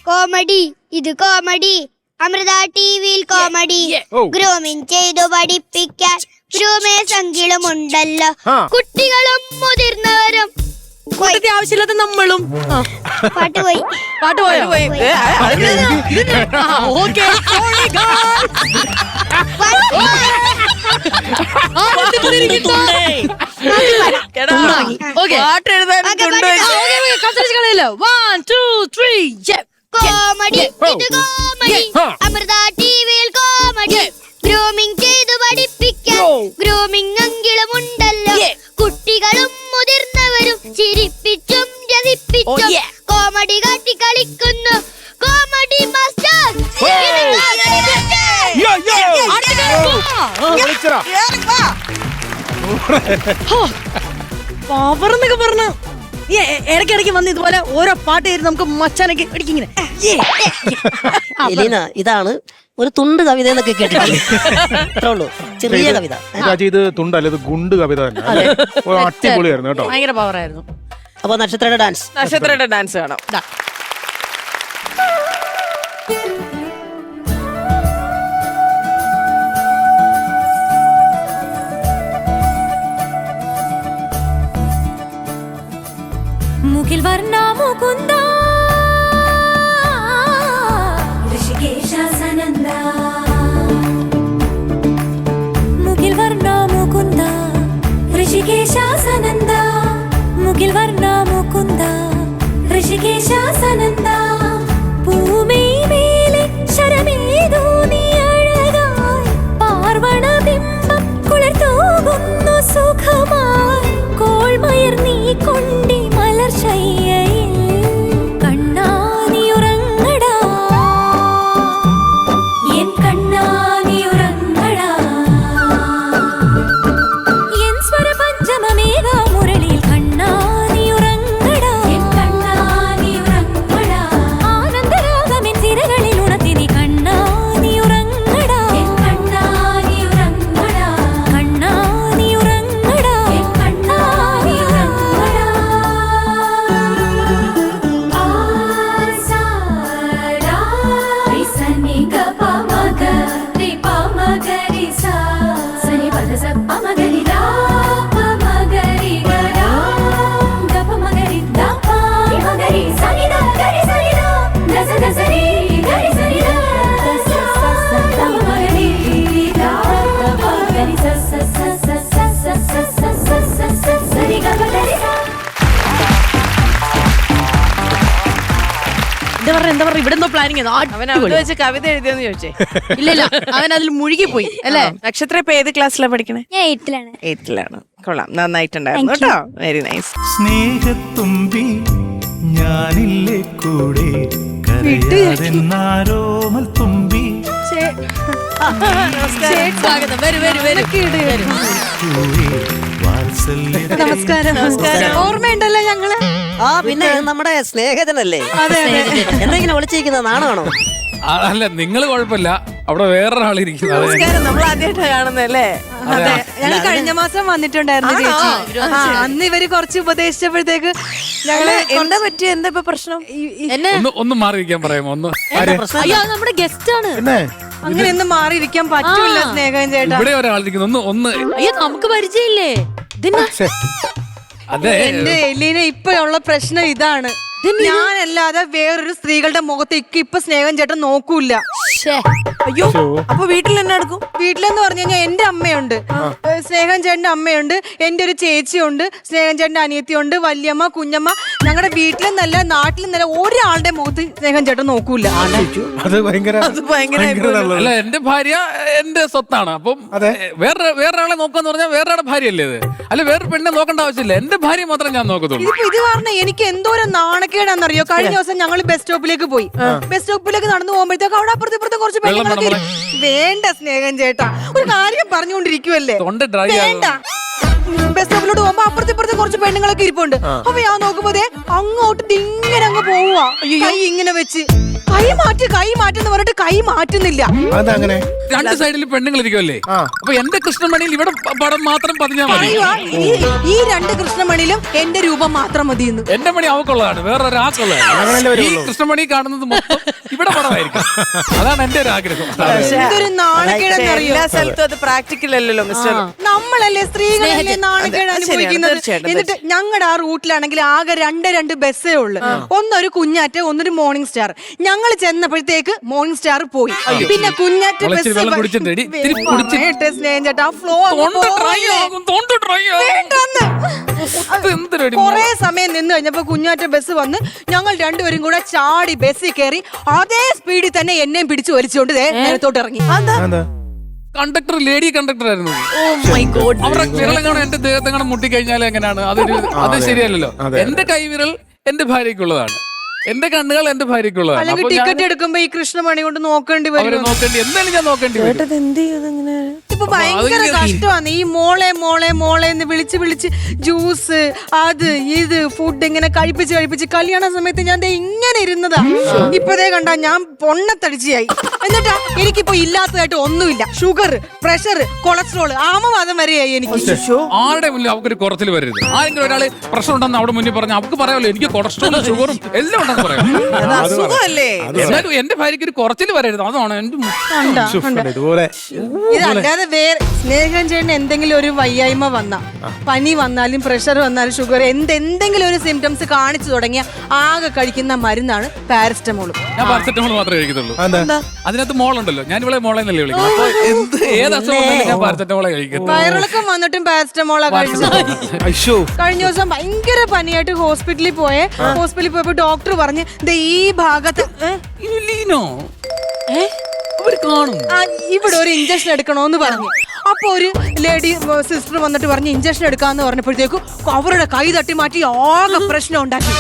കോമഡി, ഇത് കോമഡി. അമൃത ടിവിയിൽ കോമഡി. ഗ്രൂമിങ് ചെയ്തു പഠിപ്പിക്കാൻ ഗ്രൂമേഴ്സ് എങ്കിലുമുണ്ടല്ലോ. കുട്ടികളും മുതിർന്നവരും. ആവശ്യമില്ലാത്ത നമ്മളും. പാട്ട് പോയി. പാട്ട് പോയോ? കോമഡി, ഇത് കോമഡി. അമൃത ടിവിയിൽ കോമഡി. ഗ്രൂമിങ് ചെയ്തു പഠിപ്പിക്കാൻ ഗ്രൂമിങ് എങ്കിലുമുണ്ടല്ലോ. കുട്ടികളും മുതിർന്നവരും ചിരിപ്പിച്ചും രസിപ്പിച്ചും കോമഡി കാട്ടി കളിക്കുന്നു. Comedy master. ജയിച്ചടാ. പവർ എന്നൊക്കെ പറഞ്ഞ ഇടയ്ക്കിടയ്ക്ക് വന്ന് ഇതുപോലെ ഓരോ പാട്ട് ചെയ്ത് നമുക്ക് മച്ചാനൊക്കെ ഇങ്ങനെ എലീന, ഇതാണ് ഒരു തുണ്ട് കവിത എന്നൊക്കെ കേട്ടിട്ടില്ലേ? അത്രേ ഉള്ളൂ, ചെറിയ കവിത. രാജി, ഇത് തുണ്ടല്ല, ഇത് ഗുണ്ട് കവിത തന്നെ. അടിപൊളിയായിരുന്നു കേട്ടോ. ഭയങ്കര പവറായിരുന്നു. അപ്പൊ നക്ഷത്രയുടെ ഡാൻസ്. നക്ഷത്രയുടെ ഡാൻസ് കാണാം. മുകിൽ വർണ്ണ മുകുന്ദ ഋഷികേശ സനന്ദ മുകിൽ വർണ്ണ മുകുന്ദ ഋഷികേശ സനന്ദ മുകിൽ വർണ്ണ മുകുന്ദ ഋഷികേശ സനന്ദ ഭൂമി മേലെ ശരമേതോ നീ അഴകായി പാർവണ ബിംബം കുളിർത്തൂകുന്നു സുഖമായി കോൾമയർ നീ കൊണ്ടി ശയ്യയിൽ കണ്ണാനിയുറങ്ങടാ എൻ കണ്ണാനിയുറങ്ങടാ എൻ സ്വര പഞ്ചമമേഘ മുരളിയിൽ കണ്ണാനിയുറങ്ങടാ എൻ കണ്ണാനിയുറങ്ങടാ ആനന്ദരാഗമെൻ തിരകളിൽ ഉണർത്തി നീ കണ്ണാനിയുറങ്ങടാ എൻ കണ്ണാനിയുറങ്ങടാ കണ്ണാനിയുറങ്ങടാ എൻ കണ്ണാനിയുറങ്ങടാ എന്താ പറയാ ഇവിടെ എന്തോ പ്ലാനിങ് അവൻ അവിടെ വെച്ച് കവിത എഴുതിയെന്ന് ചോദിച്ചേ. ഇല്ല അവൻ അതിൽ മുഴുകിപ്പോയി അല്ലേ? നക്ഷത്ര ഇപ്പൊ ഏത് ക്ലാസ്സിലാണ് പഠിക്കണേ? ഞാൻ 8ലാണ്. 8ലാണ്. കൊള്ളാം, നന്നായിട്ടുണ്ടായിരുന്നു കേട്ടോ. Very nice. സ്നേഹത്തുമ്പി ഞാനില്ലേ കൂടെ കരയാതെന്നാരോമൽ തുമ്പി സ്വാഗതം. നമസ്കാരം. ഓർമ്മയുണ്ടല്ലോ ഞങ്ങള്. ആ പിന്നെ നമ്മുടെ സ്നേഹിതനല്ലേ? എന്തെങ്കിലും വിളിച്ചിരിക്കുന്ന നാണമാണോ? അല്ല, നിങ്ങൾ കുഴപ്പമില്ല, അവിടെ വേറൊരാൾ ഇരിക്കുന്നത്. നമസ്കാരം. നമ്മൾ ആദ്യമായിട്ടാണ് കാണുന്നല്ലേ? അതെ, ഞങ്ങൾ കഴിഞ്ഞ മാസം വന്നിട്ടുണ്ടായിരുന്നു ചേച്ചി. അന്ന് ഇവര് കുറച്ച് ഉപദേശിച്ചപ്പോഴത്തേക്ക് ഞങ്ങള് എന്താ പറ്റിയ, എന്താ ഇപ്പൊ പ്രശ്നം? ഒന്ന് മാറിയിരിക്കാൻ പറയാമോ? അയ്യോ, നമ്മുടെ ഗസ്റ്റ് ആണ്. അങ്ങനെയൊന്നും മാറിയിരിക്കാൻ പറ്റൂല സ്നേഹം ചേട്ടാ. ഇവിടെ ഒരാളിരിക്കുന്നു. ഒന്ന് അയ്യോ, നമുക്ക് പരിചയമില്ലേ? അതെ, എന്റെ എലീന ഇപ്പോഴുള്ള പ്രശ്നം ഇതാണ്. ഞാനല്ലാതെ വേറൊരു സ്ത്രീകളുടെ മുഖത്തേക്ക് ഇപ്പൊ സ്നേഹം ചേട്ടൻ നോക്കൂല. അയ്യോ, അപ്പൊ വീട്ടിൽ തന്നെ എടുക്കും? വീട്ടിലെന്ന് പറഞ്ഞു കഴിഞ്ഞാൽ എന്റെ അമ്മയുണ്ട്, സ്നേഹം ചേട്ടന്റെ അമ്മയുണ്ട്, എന്റെ ഒരു ചേച്ചിയുണ്ട്, സ്നേഹം ചേട്ടന്റെ അനിയത്തിയുണ്ട്, വല്യമ്മ, കുഞ്ഞമ്മ. ഞങ്ങളുടെ വീട്ടിലെന്നല്ല നാട്ടിലെന്നല്ല ഒരാളുടെ മുഖത്ത് സ്നേഹം ചേട്ടൻ നോക്കൂല. അത് ഭയങ്കര അല്ല, എന്റെ ഭാര്യ എന്റെ സ്വത്താണ്. അപ്പം വേറൊരാളെ നോക്കാന്ന് പറഞ്ഞാൽ വേറൊരാളുടെ ഭാര്യയല്ലേ അത്? അല്ല, വേറെ പെണ്ണെ നോക്കേണ്ട ആവശ്യമില്ല, എന്റെ ഭാര്യ മാത്രം ഞാൻ നോക്കത്തുള്ളൂ. ഇത് കാരണം എനിക്ക് എന്തോരം നാണക്കേടാന്നറിയോ? കഴിഞ്ഞ ദിവസം ഞങ്ങൾ ബസ് സ്റ്റോപ്പിലേക്ക് പോയി. ബസ് സ്റ്റോപ്പിലേക്ക് നടന്നു പോകുമ്പോഴത്തേക്ക് അവിടെ അപ്പുറത്ത് കുറച്ച് പെണ്ണുങ്ങളൊക്കെ വേണ്ട സ്നേഹം ചേട്ടാ, ഒരു കാര്യം പറഞ്ഞുകൊണ്ടിരിക്കുവല്ലേ? വേണ്ട. ബസ് സ്റ്റോപ്പിലോട്ട് പോകുമ്പോ അപ്പുറത്തെ കുറച്ച് പെണ്ണുങ്ങളൊക്കെ ഇരിപ്പുണ്ട്. അപ്പൊ ഞാൻ നോക്കുമ്പോ അങ്ങോട്ട് ഇങ്ങനെ അങ്ങ് പോവുക, കൈ ഇങ്ങനെ വെച്ച്. കൈ മാറ്റെന്ന് പറഞ്ഞിട്ട് കൈ മാറ്റുന്നില്ല. രണ്ട് സൈഡിൽ പെണ്ണുങ്ങൾ ഇരിക്കുമല്ലേ? അപ്പൊ എന്റെ കൃഷ്ണമണിയിൽ ഇവിടെ പടം മാത്രം പതിഞ്ഞാൽ മതി. ഈ രണ്ട് കൃഷ്ണമണിയിലും എന്റെ രൂപം മാത്രം മതിയെന്ന്. എന്റെ മണി അവക്കുള്ളതാണ്, വേറൊരാൾക്കുള്ളതാണ്. ഈ കൃഷ്ണമണി കാണുന്നത് മൊത്തം ഇവിടെ പടമായിരിക്കും. അതാണ് എന്റെ ഒരു ആഗ്രഹം. ഇതൊരു നാണക്കേടെന്നറിയോ? എല്ലാ സ്ഥലത്തും അത് പ്രാക്ടിക്കൽ അല്ലല്ലോ മിസ്റ്റർ. നമ്മളല്ലേ സ്ത്രീകളല്ലേ നാണക്കേട് അനുഭവിക്കുന്നത്? എന്നിട്ട് ഞങ്ങളുടെ ആ റൂട്ടിലാണെങ്കിൽ ആകെ രണ്ട് ബസ്സേ ഉള്ളു. ഒന്നൊരു കുഞ്ഞാറ്റ്, ഒന്നൊരു മോർണിംഗ് സ്റ്റാർ. ഞങ്ങൾ ചെന്നപ്പോഴത്തേക്ക് മോർണിംഗ് സ്റ്റാർ പോയി. പിന്നെ കുഞ്ഞാറ്റ് ബസ് സ്നേഹം ചേട്ടാ ഫ്ലോ കൊറേ സമയം നിന്ന് കഴിഞ്ഞപ്പോ കുഞ്ഞാറ്റ ബസ് വന്ന് ഞങ്ങൾ രണ്ടുപേരും കൂടെ ചാടി ബസ്സിൽ കയറി അതേ സ്പീഡിൽ തന്നെ എന്നെയും പിടിച്ചു വലിച്ചുകൊണ്ട് നേരത്തോട്ട് ഇറങ്ങി. കണ്ടക്ടർ ലേഡി കണ്ടക്ടർ ആയിരുന്നു. അവരുടെ വിരലെങ്ങാണ് എന്റെ ദേഹത്തെങ്ങനെ മുട്ടിക്കഴിഞ്ഞാൽ എങ്ങനെയാണ്? അത് ശരിയല്ലല്ലോ. എന്റെ കൈവിരൽ എന്റെ ഭാര്യക്കുള്ളതാണ്, എന്റെ കണ്ണുകൾ എന്റെ ഭാര്യക്കുള്ളതാണ്. അല്ലെങ്കിൽ ടിക്കറ്റ് എടുക്കുമ്പോ ഈ കൃഷ്ണമണി കൊണ്ട് നോക്കേണ്ടി വരും. എന്തായാലും ഞാൻ നോക്കേണ്ടി വരും. എനിക്കിപ്പോ ഭയങ്കര കഷ്ടമാണ് ഈ മോളെ മോളെ മോളെ എന്ന് വിളിച്ച് വിളിച്ച് ജ്യൂസ് അത് ഇത് ഫുഡ് ഇങ്ങനെ കഴിപ്പിച്ച് കല്യാണ സമയത്ത് ഞാൻ ദേ ഇങ്ങനെ ഇരുന്നതാ. ഇപ്പതേ കണ്ടാ ഞാൻ പൊണ്ണത്തടിച്ചായി. എന്നിട്ടാ എനിക്കിപ്പോ ഇല്ലാത്തതായിട്ട് ഒന്നുമില്ല. ഷുഗർ, പ്രഷർ, കൊളസ്ട്രോൾ, ആമവാദം വരെയായി എനിക്ക്. ആരുടെ മുന്നിൽ അവർക്ക് കുറച്ചിൽ വരരുത്. ആരെങ്കിലും ഒരാള് പ്രഷർ ഉണ്ടെന്ന് അവിടെ മുന്നിൽ പറഞ്ഞാൽ അവർക്ക് പറയാമല്ലോ എനിക്ക് കൊളസ്ട്രോളും ഷുഗറും എല്ലാം ഉണ്ടെന്ന് പറയാം. എന്നാലും എന്റെ ഭാര്യക്ക് ഒരു കുറച്ചിൽ വരരുത്. അതാണ് എന്റെ ഇതുപോലെ. ഇതല്ലാതെ വേറെ സ്നേഹം ചെയ്യുന്ന എന്തെങ്കിലും ഒരു വയ്യായ്മ വന്നാ, പനി വന്നാലും പ്രഷർ വന്നാലും ഷുഗർ എന്തെങ്കിലും ഒരു സിംറ്റംസ് കാണിച്ചു തുടങ്ങിയ ആകെ കഴിക്കുന്ന മരുന്നാണ് പാരസ്റ്റമോൾ. ഞാൻ പാരസെറ്റമോൾ മാത്രമേ കഴിക്കത്തുള്ളൂ. അതിനകത്ത് മോളുണ്ടല്ലോ, ഞാൻ ഇവിടെ മോളെ എന്നല്ലേ വിളിക്കുന്നത്. അപ്പൊ ഏത് അസുഖം വന്നാലും ഞാൻ പാരസെറ്റമോളെ കഴിക്കുന്നത്. വയറിളക്കം വന്നിട്ടും പാരസ്റ്റമോളാ കഴിച്ചത്. കഴിഞ്ഞ ദിവസം ഭയങ്കര പനിയായിട്ട് ഹോസ്പിറ്റലിൽ പോയപ്പോ ഡോക്ടർ പറഞ്ഞ് ഈ ഭാഗത്ത് ഇവിടെ ഒരു ഇഞ്ചക്ഷൻ എടുക്കണോന്ന് പറഞ്ഞു. അപ്പൊ ഒരു ലേഡി സിസ്റ്റർ വന്നിട്ട് പറഞ്ഞ് ഇഞ്ചക്ഷൻ എടുക്കാന്ന് പറഞ്ഞപ്പോഴത്തേക്കും അവരുടെ കൈ തട്ടി മാറ്റി ആകെ പ്രശ്നം ഉണ്ടാക്കി.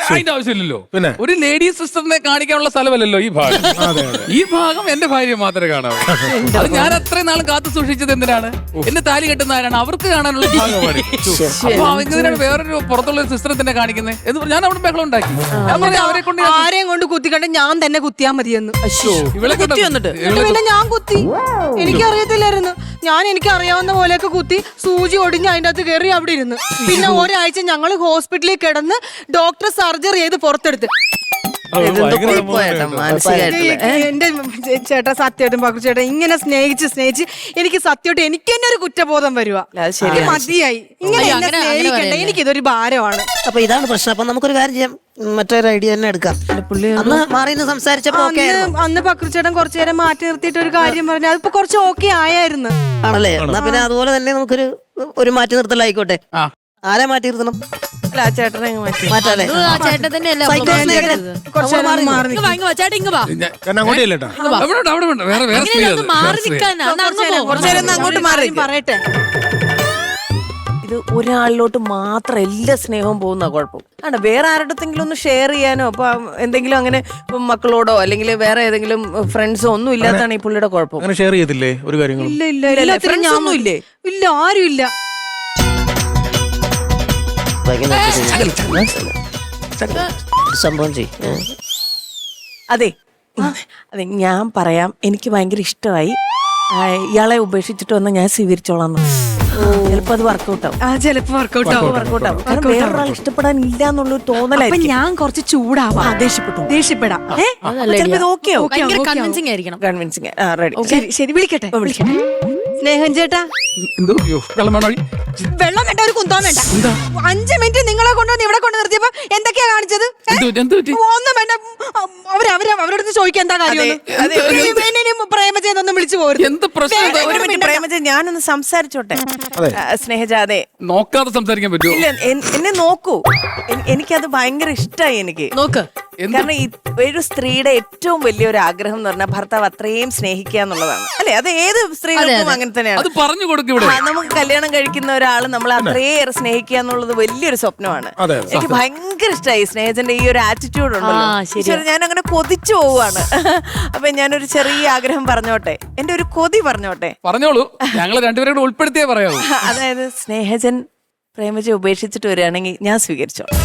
അതിന്റെ ആവശ്യമില്ലല്ലോ. ഒരു ലേഡി സിസ്റ്ററിനെ കാണിക്കാനുള്ള സ്ഥലമല്ലല്ലോ ഈ ഭാഗം. ഈ ഭാഗം എന്റെ ഭാര്യ മാത്രമേ കാണാവൂ. അത് ഞാൻ അത്രയും നാൾ കാത്തു സൂക്ഷിച്ചത് എന്തിനാണ്? എന്നെ താലി കെട്ടുന്ന ആരാണ്? അവർക്ക് കാണാനുള്ള ഭാഗമാണ്. അപ്പൊ എന്തിനാണ് വേറൊരു പുറത്തുള്ള സിസ്റ്ററെ തന്നെ കാണിക്കുന്നത് എന്ന് ഞാൻ അവിടെ ബഹളം ഉണ്ടാക്കി. ഞാൻ പറഞ്ഞു അവരെ കൊണ്ട് ആരെയും കൊണ്ട് കുത്തിക്കണ്ട, ഞാൻ തന്നെ കുത്തിയാ മതിയെന്ന്. ഇവിടെ പിന്നെ ഞാൻ കുത്തി, എനിക്കറിയത്തില്ലായിരുന്നു. ഞാൻ എനിക്ക് അറിയാവുന്ന പോലെയൊക്കെ കുത്തി സൂചി ഒടിഞ്ഞ് അതിന്റെ അകത്ത് കയറി അവിടെ ഇരുന്ന്. പിന്നെ ഒരാഴ്ച ഞങ്ങൾ ഹോസ്പിറ്റലിൽ കിടന്ന് ഡോക്ടർ സർജറി ചെയ്ത് പുറത്തെടുത്ത്. എന്റെ ചേട്ടാ സത്യമായിട്ടും പക്രു ചേട്ടാ ഇങ്ങനെ സ്നേഹിച്ച് എനിക്ക് സത്യമായിട്ട് എനിക്ക് തന്നെ ഒരു കുറ്റബോധം വരുവാ. മതിയായി ഇങ്ങനെ സ്നേഹിക്കണ്ട, എനിക്കിതൊരു ഭാരമാണ്. അപ്പൊ ഇതാണ് പ്രശ്നം. അപ്പൊ നമുക്കൊരു കാര്യം ചെയ്യാം, മറ്റൊരു ഐഡിയ തന്നെ എടുക്കാം. മാറി സംസാരിച്ചപ്പോ അന്ന് പക്രു ചേട്ടൻ കുറച്ചു നേരം മാറ്റി നിർത്തിയിട്ട് ഒരു കാര്യം പറഞ്ഞു, അതിപ്പോ കുറച്ച് ഓക്കെ ആയായിരുന്നു. ആണല്ലേ? എന്നാ പിന്നെ അതുപോലെ തന്നെ നമുക്കൊരു മാറ്റി നിർത്തലായിക്കോട്ടെ. ആരെ മാറ്റി നിർത്തണം? ചേട്ടനെ മാറ്റാല്ലേ? പറയട്ടെ, ഇത് ഒരാളിലോട്ട് മാത്രം എല്ലാ സ്നേഹവും പോകുന്ന കുഴപ്പം ആണ്. വേറെ ആരുടെങ്കിലും ഒന്ന് ഷെയർ ചെയ്യാനോ അപ്പൊ എന്തെങ്കിലും അങ്ങനെ മക്കളോടോ അല്ലെങ്കിൽ വേറെ ഏതെങ്കിലും ഫ്രണ്ട്സോ ഒന്നും ഇല്ലാത്തതാണ് ഈ പുള്ളിയുടെ കുഴപ്പം. അങ്ങനെ ഷെയർ ചെയ്തില്ലേ ഒരു കാര്യങ്ങളും? ഇല്ല, ആരും ഇല്ല. സംഭവം ചെയ്യും. അതെ ഞാൻ പറയാം, എനിക്ക് ഭയങ്കര ഇഷ്ടമായി. ഇയാളെ ഉപേക്ഷിച്ചിട്ട് വന്നാൽ ഞാൻ സ്വീകരിച്ചോളാം. ചിലപ്പോ അത് വർക്കൗട്ട് ആവും. ചിലപ്പോ വർക്കൗട്ട് ആവും. വേറൊരാൾ ഇഷ്ടപ്പെടാനില്ല എന്നുള്ളൊരു തോന്നലായിരിക്കും. ഞാൻ കുറച്ച് ചൂടാവാം, ദേഷ്യപ്പെടാം. കൺവിൻസിങ്. ശരി, വിളിക്കട്ടെ. സ്നേഹം ചേട്ടാ, വെള്ളം വേണ്ട, ഒരു കുന്തോ വേണ്ട. 5 മിനിറ്റ് നിങ്ങളെ കൊണ്ടുവന്ന് ഇവിടെ കൊണ്ട് നിർത്തിയപ്പോ എന്തൊക്കെയാ കാണിച്ചത്? ഒന്നും വേണ്ട. അവരോട് ചോദിക്കാൻ എന്താ കാര്യം? പ്രേമജയൊന്നും വിളിച്ചു പോരുത്. പ്രേമജയ, ഞാനൊന്ന് സംസാരിച്ചോട്ടെ. സ്നേഹജാതെ നോക്കാതെ സംസാരിക്കാൻ പറ്റുമോ? ഇല്ല, എന്നെ നോക്കൂ. എനിക്കത് ഭയങ്കര ഇഷ്ടമായി. എനിക്ക് നോക്ക്, കാരണം ഒരു സ്ത്രീയുടെ ഏറ്റവും വലിയൊരു ആഗ്രഹം എന്ന് പറഞ്ഞാൽ ഭർത്താവ് അത്രയും സ്നേഹിക്കുക എന്നുള്ളതാണ്, അല്ലെ? അത് ഏത് സ്ത്രീകൾക്കും അങ്ങനെ തന്നെയാണ്. നമുക്ക് കല്യാണം കഴിക്കുന്ന ഒരാൾ നമ്മളെ അത്രയേറെ സ്നേഹിക്കുക എന്നുള്ളത് വലിയൊരു സ്വപ്നമാണ്. എനിക്ക് ഭയങ്കര ഇഷ്ടമായി സ്നേഹത്തിന്റെ ഈ ഒരു ആറ്റിറ്റ്യൂഡ് ഉണ്ടല്ലോ. ഞാൻ അങ്ങനെ കൊതിച്ചു പോവാണ്. അപ്പൊ ഞാനൊരു ചെറിയ ആഗ്രഹം പറഞ്ഞോട്ടെ, എന്റെ ഒരു കൊതി പറഞ്ഞോട്ടെ. പറഞ്ഞോളൂ, ഞങ്ങൾ രണ്ടുപേരും ഉൾപ്പെടുത്തിയേ പറയാവൂ. അതായത് സ്നേഹജൻ പ്രേമജയെ ഉപേക്ഷിച്ചിട്ട് വരികയാണെങ്കിൽ ഞാൻ സ്വീകരിച്ചോളാം.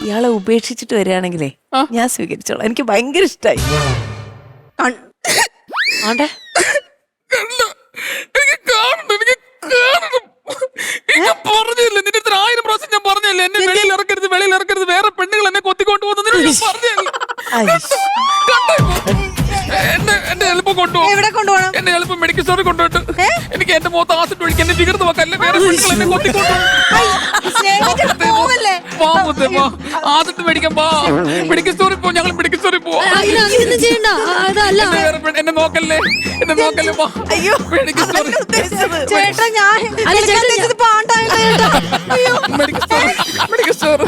ഇയാളെ ഉപേക്ഷിച്ചിട്ട് വരികയാണെങ്കിലേ ഞാൻ സ്വീകരിച്ചോളാം. എനിക്ക് ഭയങ്കര ഇഷ്ടമായി. പറഞ്ഞില്ലേ നിന്റെ 1000 പ്രാവശ്യം ഞാൻ പറഞ്ഞല്ലേ എന്നെ വെളിയിൽ ഇറക്കരുത്, വേറെ പെണ്ണുകൾ എന്നെ കൊത്തിക്കൊണ്ട് പോകുന്നതിന് എന്റെ എളുപ്പം കൊണ്ടുപോകും. എന്നെ എളുപ്പം മെഡിക്കൽ സ്റ്റോറിൽ കൊണ്ടുപോയിട്ട് എനിക്ക് എന്റെ മുഖത്ത് ആസിഡ് ഒഴിക്കാൻ എന്നെ വികൃത വെക്കല്ലേ, വേറെ പെണ്ണുകൾ എന്നെ കൊത്തിക്കൊണ്ടു ആസിഡ് മേടിക്കാൻ മെഡിക്കൽ സ്റ്റോറിൽ പോകും. ഞങ്ങൾ മെഡിക്കൽ സ്റ്റോറിൽ പോവാം. എന്നെ നോക്കല്ലേ മെഡിക്കൽ സ്റ്റോറിൽ മെഡിക്കൽ സ്റ്റോർ